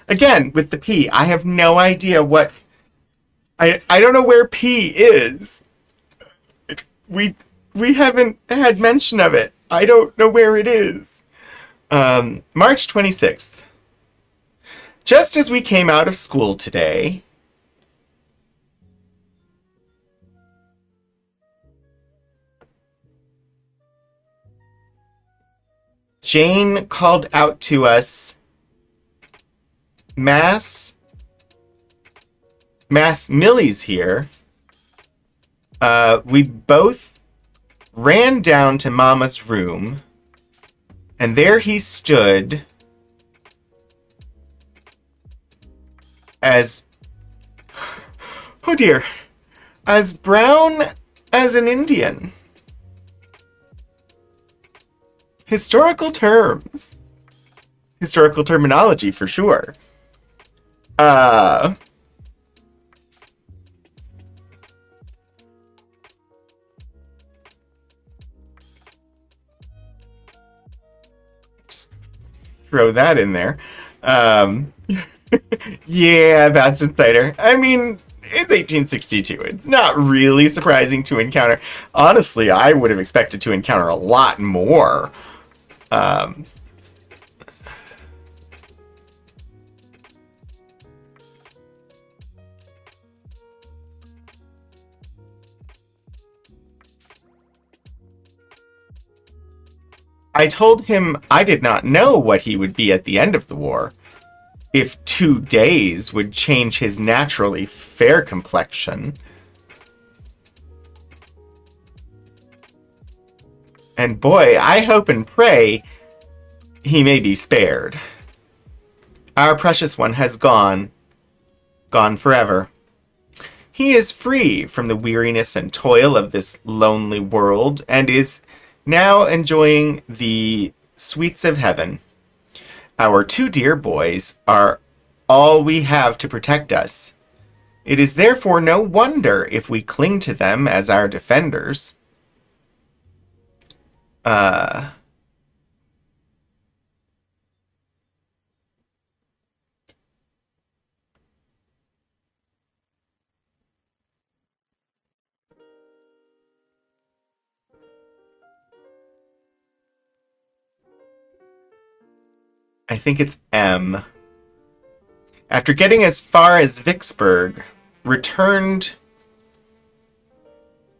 Again, with the P, I have no idea what... I don't know where P is. We haven't had mention of it. I don't know where it is. March 26th. Just as we came out of school today... Jane called out to us, Mass Millie's here. We both ran down to Mama's room, and there he stood as, oh dear, as brown as an Indian. Historical terms. Historical terminology, for sure. Just throw that in there. Yeah, Bastion Cider. I mean, it's 1862. It's not really surprising to encounter. Honestly, I would have expected to encounter a lot more. I told him I did not know what he would be at the end of the war, if 2 days would change his naturally fair complexion. And boy, I hope and pray he may be spared. Our precious one has gone forever. He is free from the weariness and toil of this lonely world, and is now enjoying the sweets of heaven. Our 2 dear boys are all we have to protect us. It is therefore no wonder if we cling to them as our defenders. I think it's M. After getting as far as Vicksburg, returned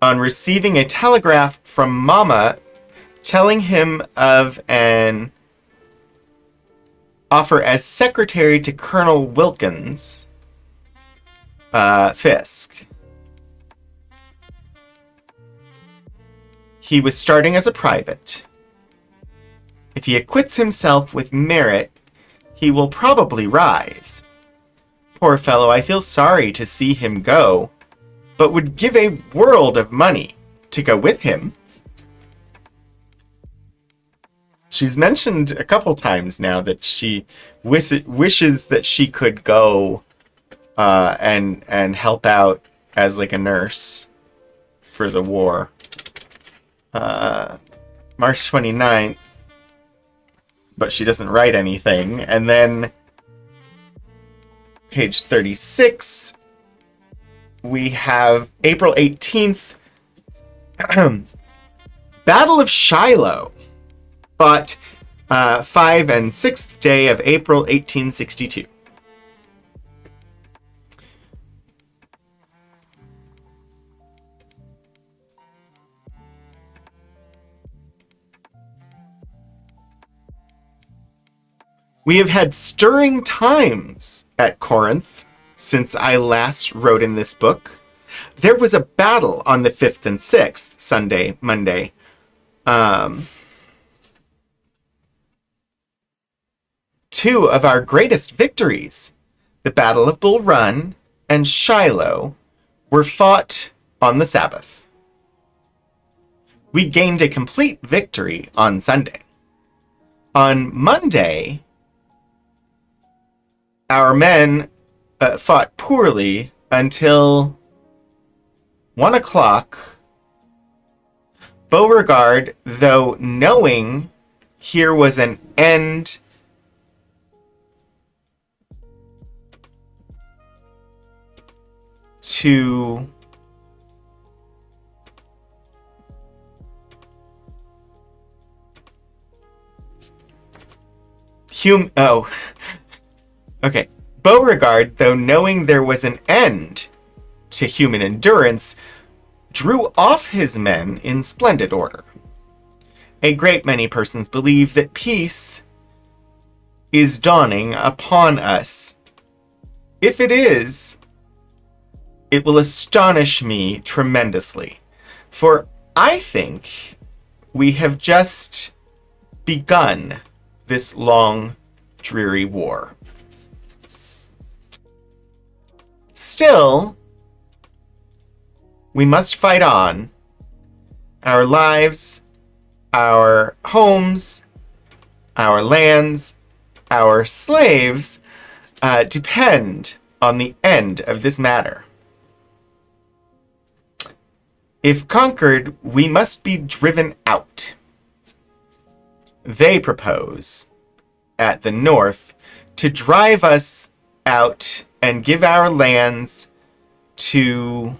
on receiving a telegraph from Mama telling him of an offer as secretary to Colonel Wilkins, Fisk. He was starting as a private. If he acquits himself with merit, he will probably rise. Poor fellow, I feel sorry to see him go, but would give a world of money to go with him. She's mentioned a couple times now that she wishes that she could go and help out as like a nurse for the war. March 29th. But she doesn't write anything. And then page 36, we have April 18th. Battle of Shiloh, fought 5 and 6th day of April 1862. We have had stirring times at Corinth since I last wrote in this book. There was a battle on the 5th and 6th, Sunday, Monday. Two of our greatest victories, the Battle of Bull Run and Shiloh, were fought on the Sabbath. We gained a complete victory on Sunday. On Monday, our men fought poorly until 1 o'clock. Beauregard, though knowing here was an end to okay. Beauregard, though knowing there was an end to human endurance, drew off his men in splendid order. A great many persons believe that peace is dawning upon us. If it is, it will astonish me tremendously, for I think we have just begun this long, dreary war. Still, we must fight on. Our lives, our homes, our lands, our slaves depend on the end of this matter. If conquered, we must be driven out. They propose, at the North, to drive us out and give our lands to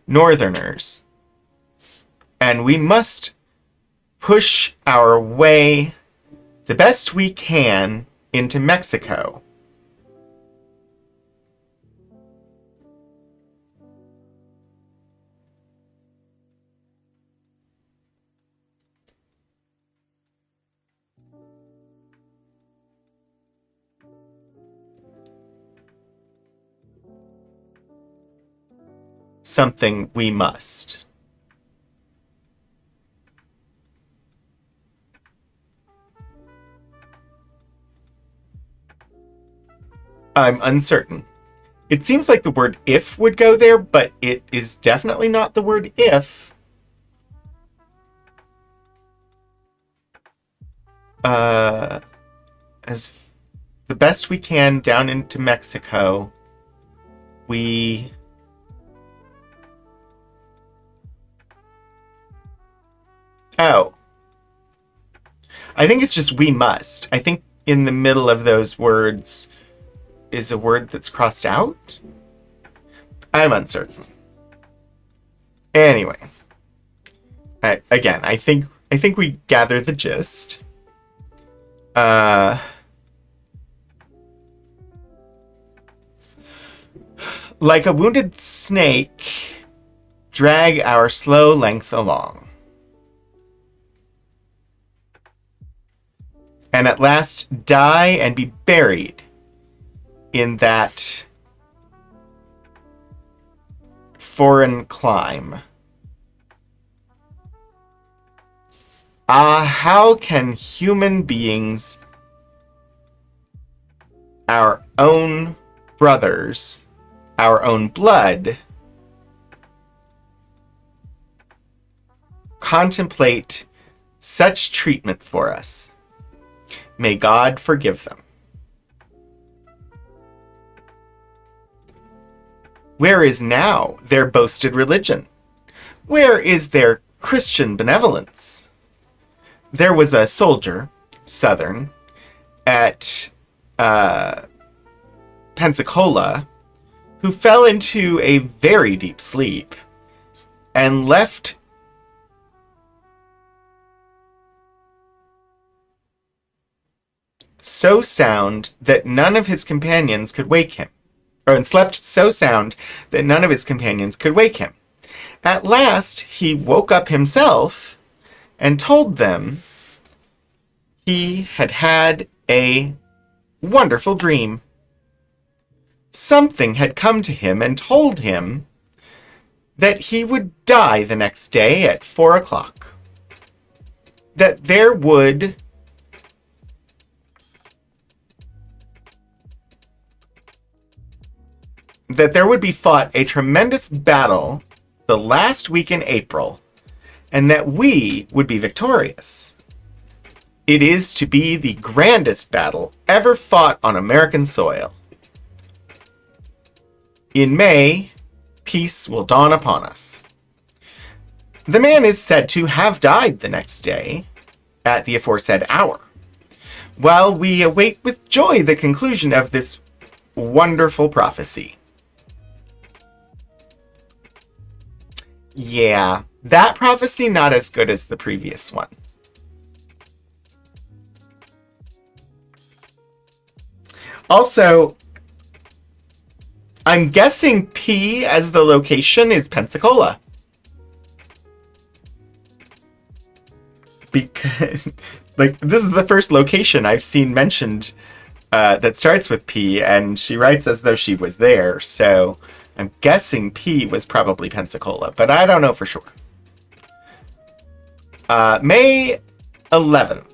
Northerners. And we must push our way the best we can into Mexico. Something we must. I'm uncertain. It seems like the word if would go there, but it is definitely not the word if. As the best we can down into Mexico, we I think it's just we must. I think in the middle of those words is a word that's crossed out. I'm uncertain. Anyway. I think we gathered the gist. Like a wounded snake, drag our slow length along. And at last die and be buried in that foreign clime. Ah, how can human beings, our own brothers, our own blood, contemplate such treatment for us? May God forgive them. Where is now their boasted religion? Where is their Christian benevolence? There was a soldier, Southern, at Pensacola, who fell into a very deep sleep and left so sound that none of his companions could wake him. And slept so sound that none of his companions could wake him. At last, he woke up himself and told them he had had a wonderful dream. Something had come to him and told him that he would die the next day at 4 o'clock. That there would be fought a tremendous battle the last week in April, and that we would be victorious. It is to be the grandest battle ever fought on American soil. In May, peace will dawn upon us. The man is said to have died the next day, at the aforesaid hour, while we await with joy the conclusion of this wonderful prophecy. Yeah, that prophecy not as good as the previous one. Also, I'm guessing P as the location is Pensacola. Because, like, this is the first location I've seen mentioned that starts with P, and she writes as though she was there, so I'm guessing P was probably Pensacola, but I don't know for sure. May 11th.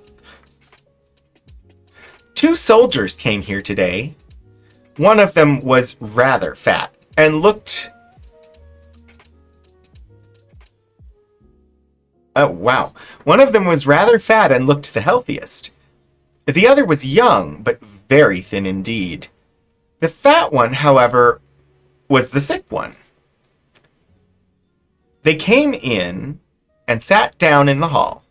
2 soldiers came here today. One of them was rather fat and looked... Oh, wow. One of them was rather fat and looked the healthiest. The other was young, but very thin indeed. The fat one, however, was the sick one. They came in and sat down in the hall.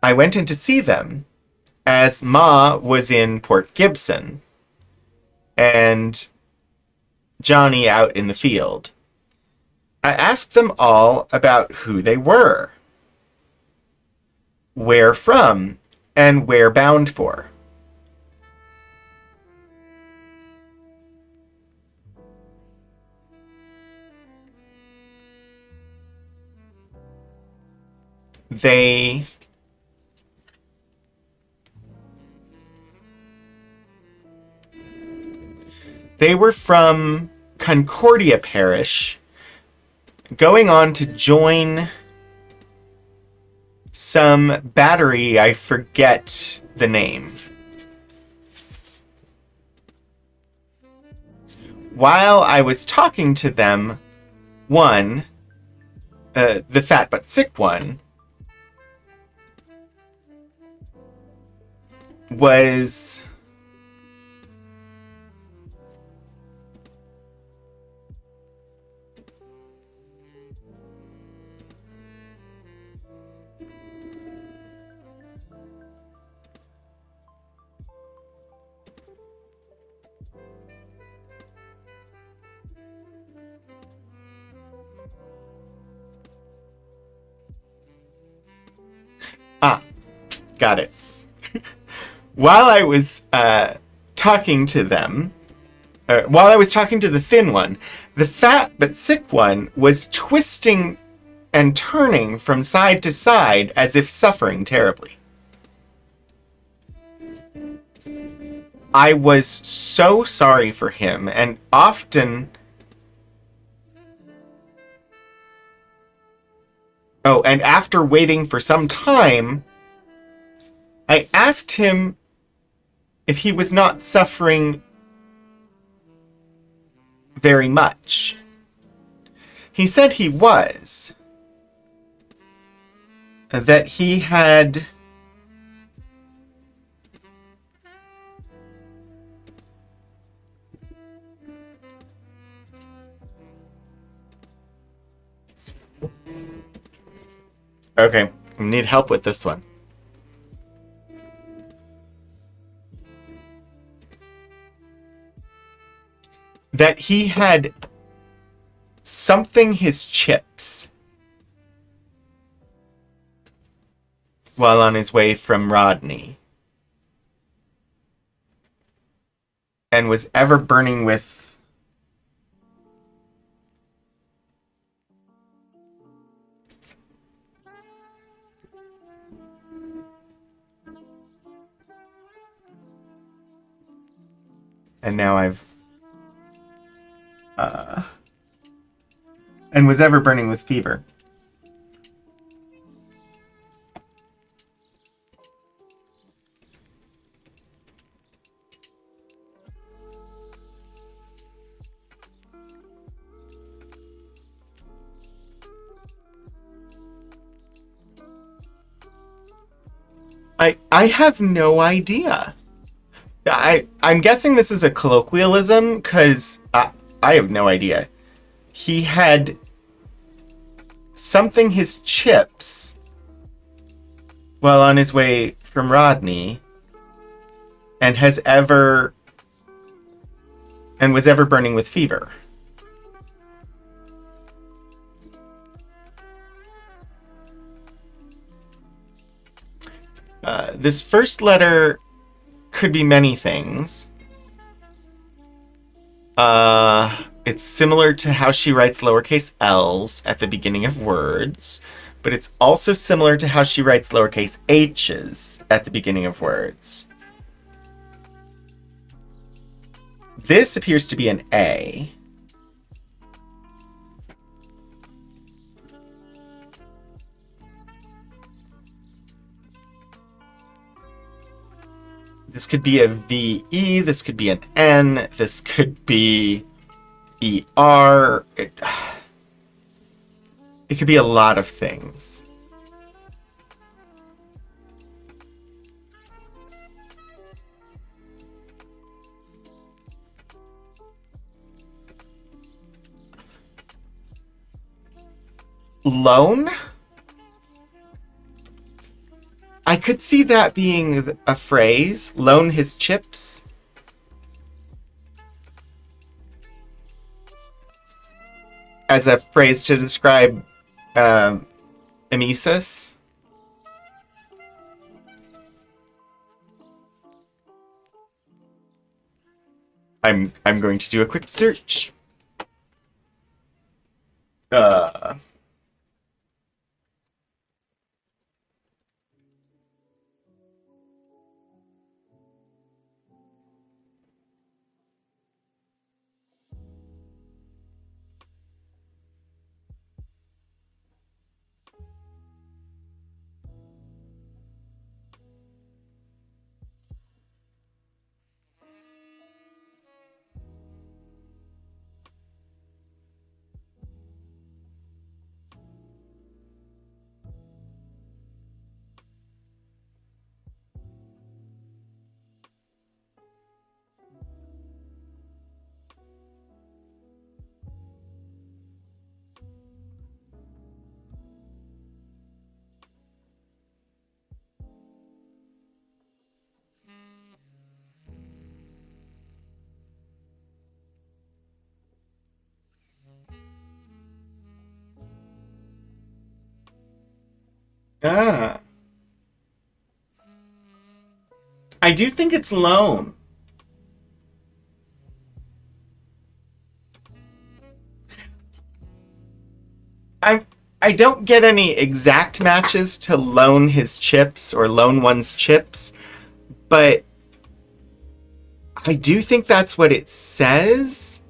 I went in to see them, as Ma was in Port Gibson and Johnny out in the field. I asked them all about who they were, where from, and where bound for. They were from Concordia Parish, going on to join some battery, I forget the name. While I was talking to them, one, the fat but sick one, was... Got it. While I was talking to them, while I was talking to the thin one, the fat but sick one was twisting and turning from side to side as if suffering terribly. I was so sorry for him, and often... Oh, and after waiting for some time, I asked him if he was not suffering very much. He said he was. That he had... Okay, I need help with this one. that he had something his chips while on his way from Rodney, and was ever burning with and now I've and was ever burning with fever. I have no idea. I'm guessing this is a colloquialism, because I have no idea. He had something his chips while on his way from Rodney, and was ever burning with fever. This first letter could be many things. It's similar to how she writes lowercase l's at the beginning of words, but it's also similar to how she writes lowercase h's at the beginning of words. This appears to be an A. This could be a VE, this could be an N, this could be ER. It could be a lot of things. Loan? I could see that being a phrase. Loan his chips. As a phrase to describe emesis. I'm going to do a quick search. Ah. I do think it's loan. I don't get any exact matches to loan his chips or loan one's chips, but I do think that's what it says,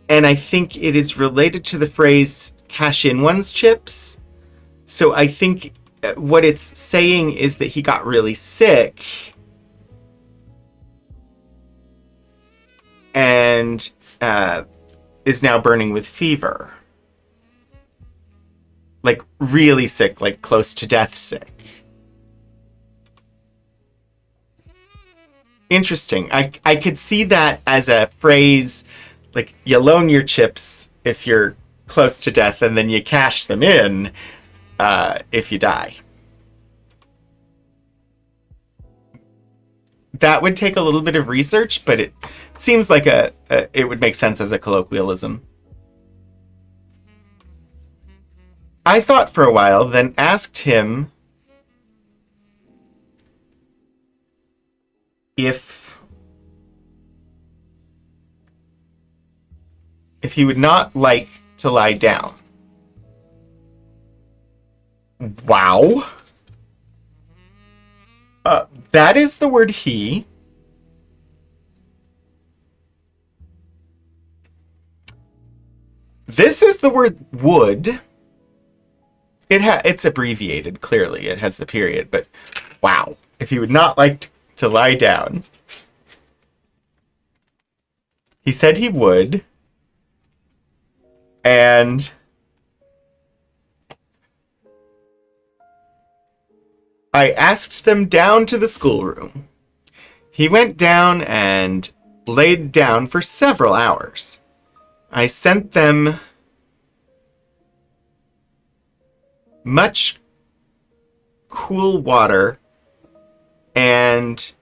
and I think it is related to the phrase cash in one's chips. So I think what it's saying is that he got really sick and is now burning with fever. Like, really sick, like close to death sick. Interesting. I could see that as a phrase, like, you loan your chips if you're close to death, and then you cash them in if you die. That would take a little bit of research, but it seems like it would make sense as a colloquialism. I thought for a while, then asked him if he would not like to lie down. Wow. That is the word he. This is the word would. It's abbreviated, clearly. It has the period, but wow. If he would not like to lie down. He said he would. And I asked them down to the schoolroom. He went down and laid down for several hours. I sent them much cool water and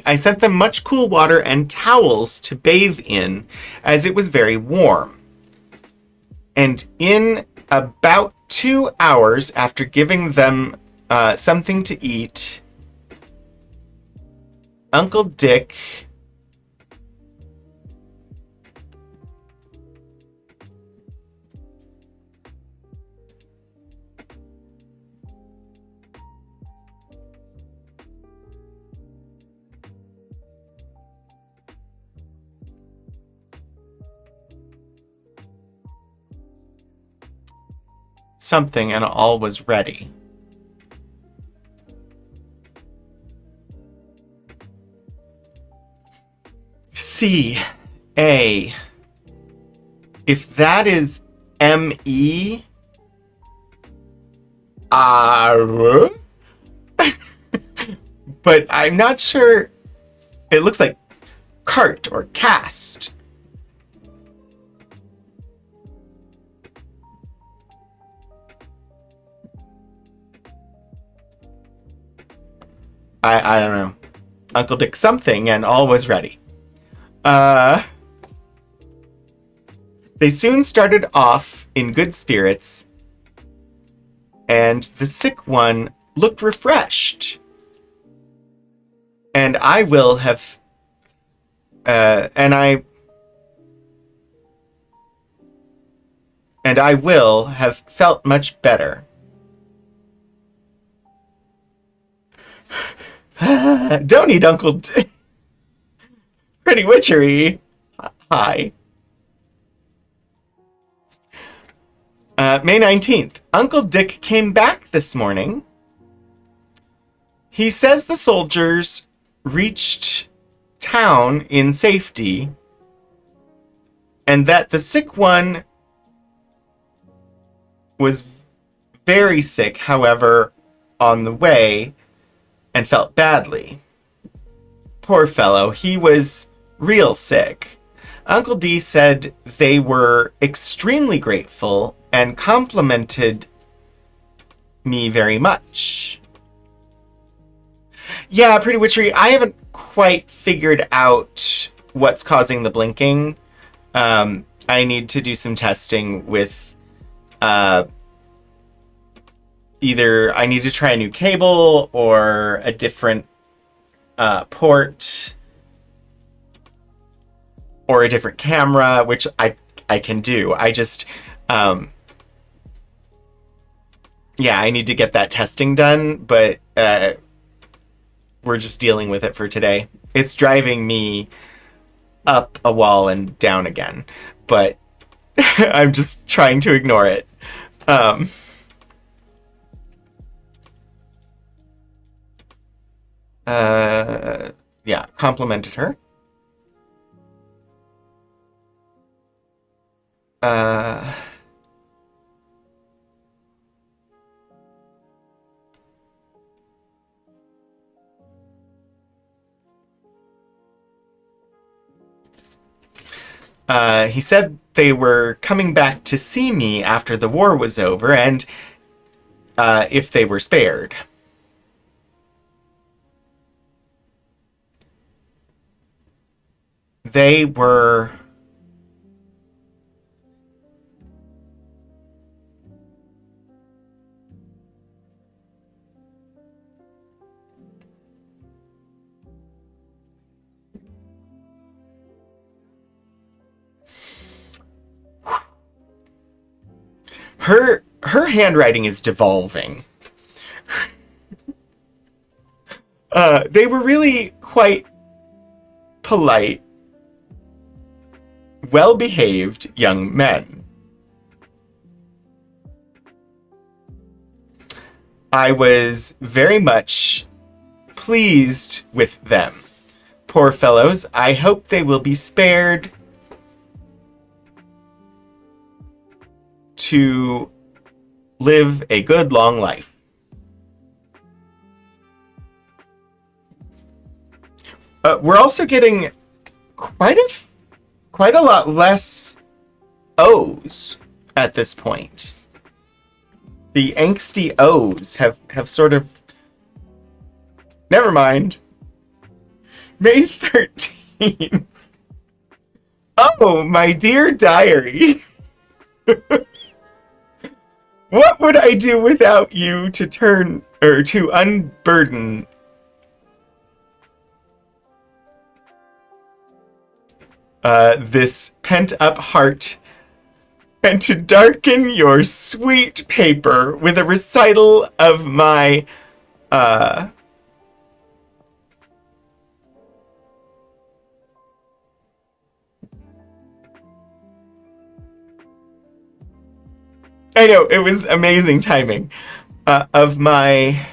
I sent them much cool water and towels to bathe in, as it was very warm. And in about 2 hours after giving them something to eat, Uncle Dick something, and all was ready. C A. If that is M-E, but I'm not sure. It looks like cart or cast. I don't know. Uncle Dick something, and all was ready. They soon started off in good spirits, and the sick one looked refreshed. And I will have, and I will have felt much better. Don't eat Uncle Dick. Pretty witchery. Hi. May 19th. Uncle Dick came back this morning. He says the soldiers reached town in safety and that the sick one was very sick, however, on the way and felt badly. Poor fellow, he was real sick. Uncle D said they were extremely grateful and complimented me very much. Yeah, Pretty Witchery, I haven't quite figured out what's causing the blinking. I need to do some testing with either I need to try a new cable or a different port or a different camera, which I can do. I just yeah, I need to get that testing done, but we're just dealing with it for today. It's driving me up a wall and down again, but I'm just trying to ignore it. Yeah, complimented her. Uh, he said they were coming back to see me after the war was over, and if they were spared. They were... Her handwriting is devolving. They were really quite polite, well-behaved young men. I was very much pleased with them. Poor fellows, I hope they will be spared to live a good long life. We're also getting quite a lot less O's at this point. The angsty O's have sort of... Never mind. May 13th. Oh, my dear diary. What would I do without you to turn, or to unburden this pent-up heart, and to darken your sweet paper with a recital of my, I know, it was amazing timing, of my...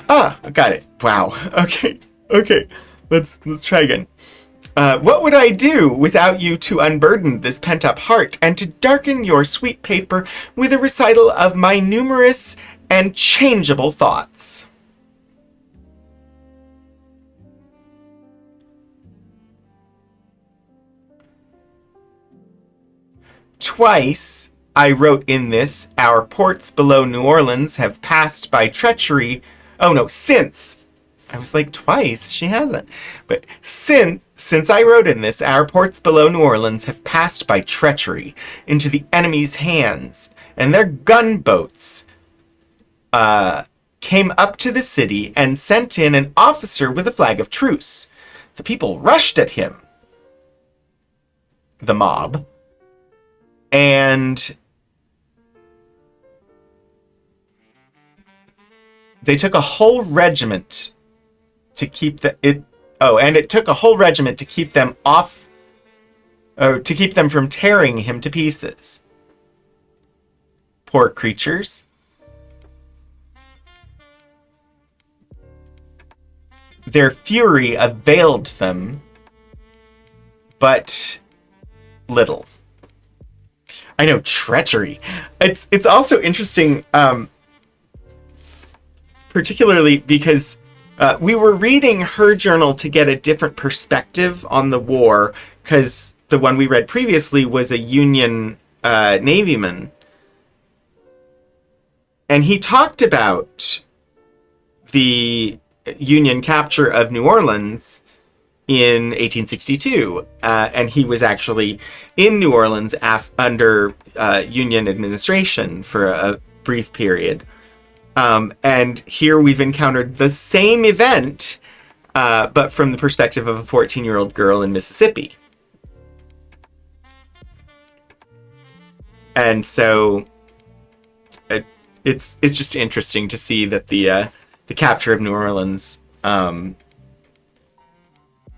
Ah, got it. Wow. Okay. Let's try again. What would I do without you to unburden this pent-up heart and to darken your sweet paper with a recital of my numerous and changeable thoughts? Twice I wrote in this, our ports below New Orleans have passed by treachery. Oh no, since. I was like, twice? She hasn't. But since I wrote in this, our ports below New Orleans have passed by treachery into the enemy's hands, and their gunboats came up to the city and sent in an officer with a flag of truce. The people rushed at him, the mob, and they took a whole regiment to keep it took a whole regiment to keep them off, or to keep them from tearing him to pieces. Poor creatures. Their fury availed them but little. I know, treachery. It's also interesting, particularly because we were reading her journal to get a different perspective on the war, because the one we read previously was a Union Navyman. And he talked about the Union capture of New Orleans in 1862. And he was actually in New Orleans under Union administration for a brief period. And here we've encountered the same event, but from the perspective of a 14-year-old girl in Mississippi. And so it's just interesting to see that the capture of New Orleans,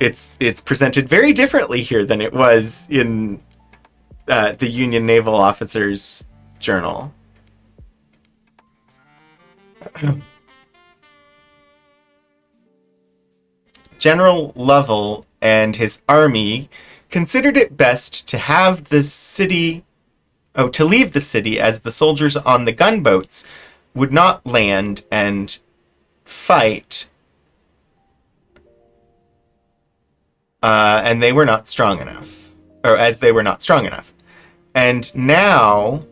it's presented very differently here than it was in the Union Naval Officers' Journal. General Lovell and his army considered it best to have the city, to leave the city, as the soldiers on the gunboats would not land and fight, and they were not strong enough, or as they were not strong enough. And now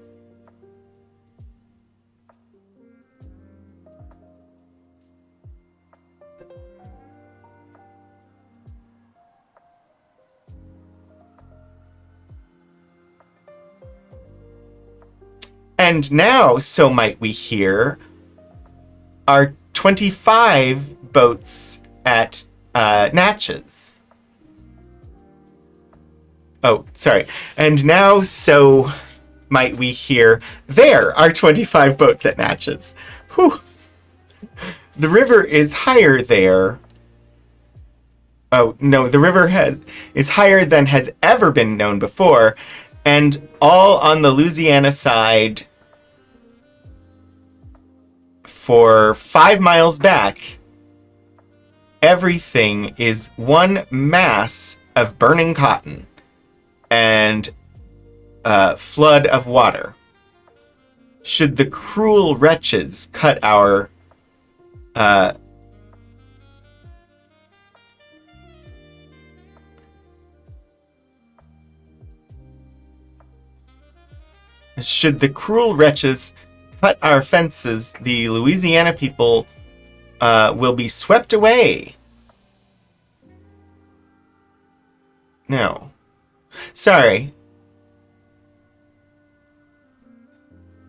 so might we hear, are 25 boats at Natchez. Oh, sorry. And now so might we hear, there are 25 boats at Natchez. Whew. The river is higher there. Oh, no, the river is higher than has ever been known before, and all on the Louisiana side for 5 miles back, everything is one mass of burning cotton and flood of water. Should the cruel wretches cut our fences, the Louisiana people will be swept away. No. Sorry.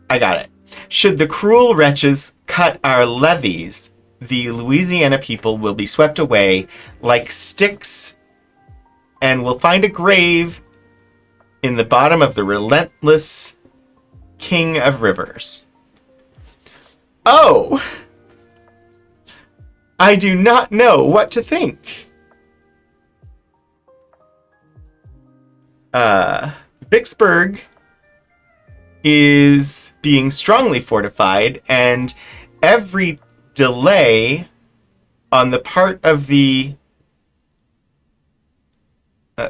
I got it. Should the cruel wretches cut our levees, the Louisiana people will be swept away like sticks and will find a grave in the bottom of the relentless King of Rivers. Oh! I do not know what to think. Vicksburg is being strongly fortified, and every delay on the part of the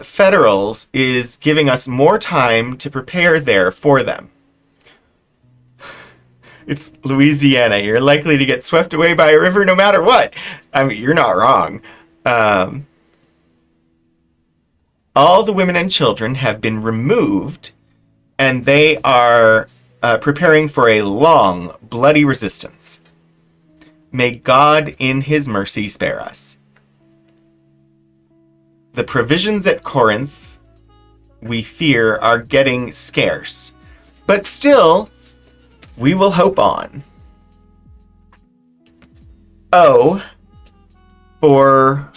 Federals is giving us more time to prepare there for them. It's Louisiana. You're likely to get swept away by a river no matter what. I mean, you're not wrong. All the women and children have been removed, and they are preparing for a long, bloody resistance. May God in his mercy spare us. The provisions at Corinth, we fear, are getting scarce. But still, we will hope on. Oh, for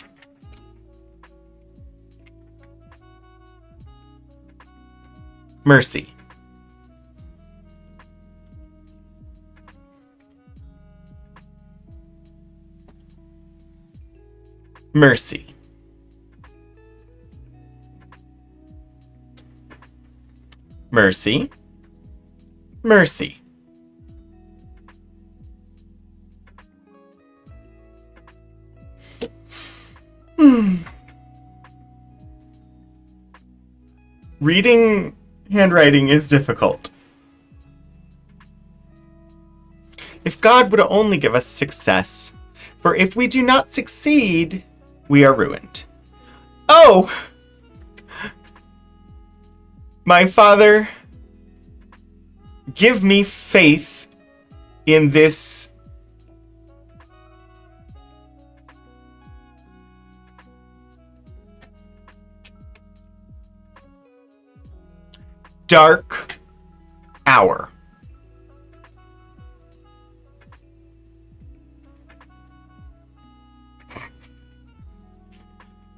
mercy. Mercy. Mercy. Mercy. Reading handwriting is difficult. If God would only give us success, for if we do not succeed, we are ruined. Oh! My Father, give me faith in this dark hour.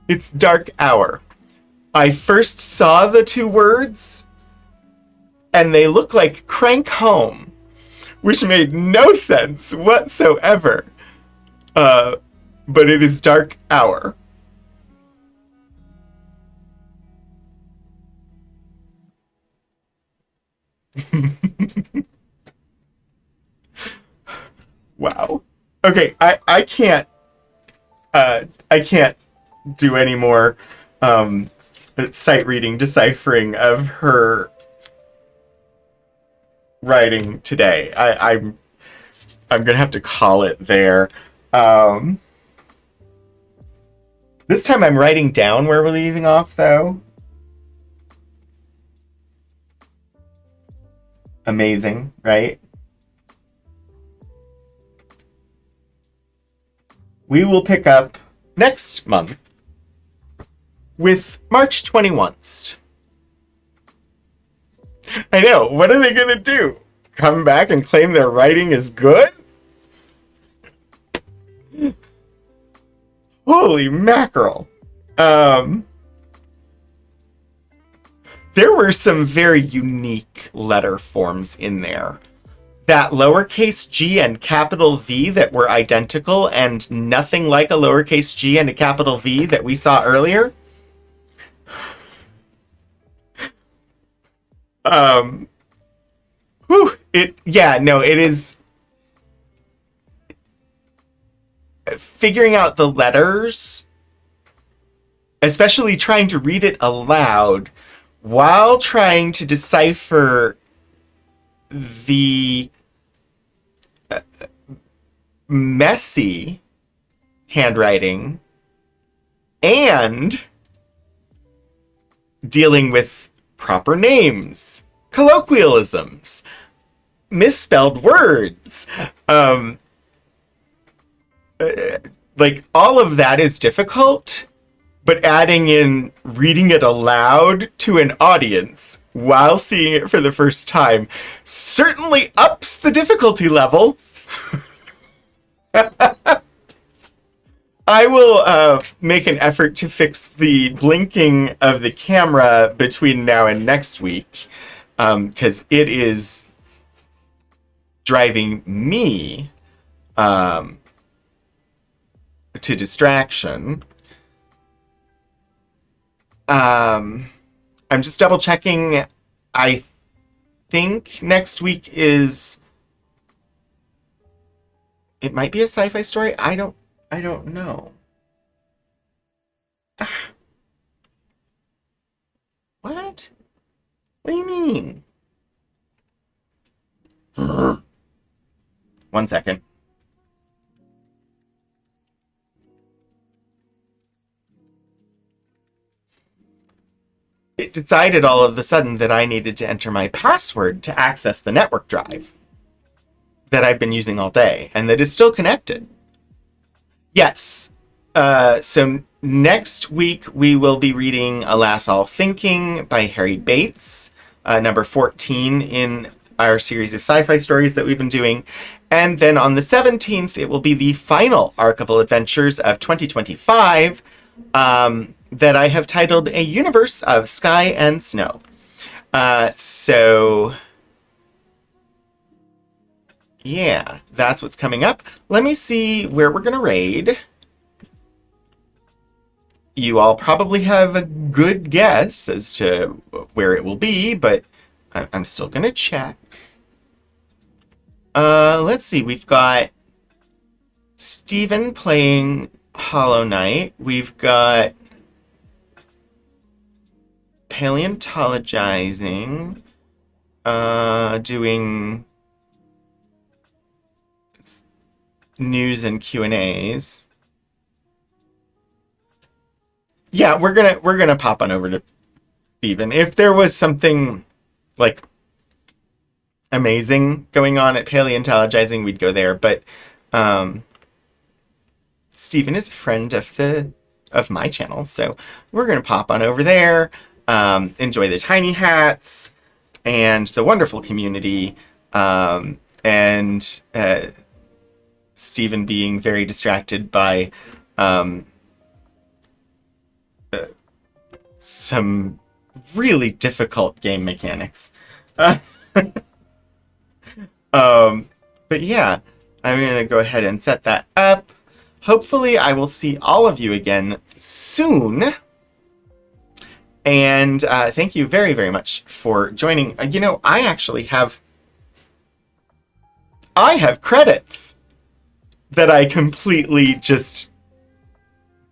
It's dark hour. I first saw the two words, and they look like crank home, which made no sense whatsoever. But it is dark hour. Wow. Okay, I can't do any more sight reading, deciphering of her writing today. I'm gonna have to call it there. This time I'm writing down where we're leaving off, though. Amazing, right? We will pick up next month with March 21st. I know, what are they gonna do? Come back and claim their writing is good? Holy mackerel. There were some very unique letter forms in there. That lowercase g and capital V that were identical and nothing like a lowercase g and a capital V that we saw earlier. It is figuring out the letters, especially trying to read it aloud while trying to decipher the messy handwriting and dealing with proper names, colloquialisms, misspelled words. Like, all of that is difficult, but adding in reading it aloud to an audience while seeing it for the first time certainly ups the difficulty level. I will make an effort to fix the blinking of the camera between now and next week, because it is driving me to distraction. I'm just double checking. I think next week is... It might be a sci-fi story. I don't know. What? What do you mean? 1 second. It decided all of a sudden that I needed to enter my password to access the network drive that I've been using all day, and that is still connected. Yes. So next week we will be reading Alas All Thinking by Harry Bates, number 14 in our series of sci-fi stories that we've been doing. And then on the 17th, it will be the final Archival Adventures of 2025, that I have titled A Universe of Sky and Snow. So yeah, that's what's coming up. Let me see where we're going to raid. You all probably have a good guess as to where it will be, but I'm still going to check. Let's see. We've got Steven playing Hollow Knight. We've got paleontologizing, doing news and Q&As. Yeah, we're gonna pop on over to Steven. If there was something like amazing going on at paleontologizing, we'd go there. But Steven is a friend of my channel, so we're gonna pop on over there. Enjoy the tiny hats and the wonderful community, and Steven being very distracted by some really difficult game mechanics. But yeah, I'm going to go ahead and set that up. Hopefully I will see all of you again soon. And thank you very, very much for joining. You know, I have credits that I completely just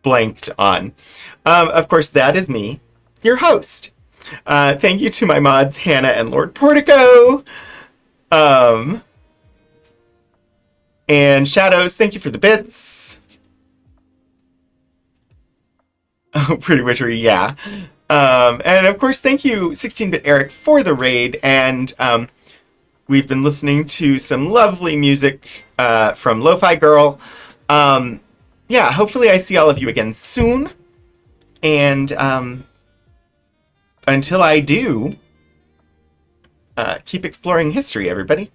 blanked on. Of course, that is me, your host. Thank you to my mods, Hannah and Lord Portico. And Shadows, thank you for the bits. Oh, Pretty Witchery, yeah. And of course, thank you, 16-Bit Eric, for the raid. And we've been listening to some lovely music from Lo-Fi Girl. Yeah, hopefully I see all of you again soon. And until I do, keep exploring history, everybody.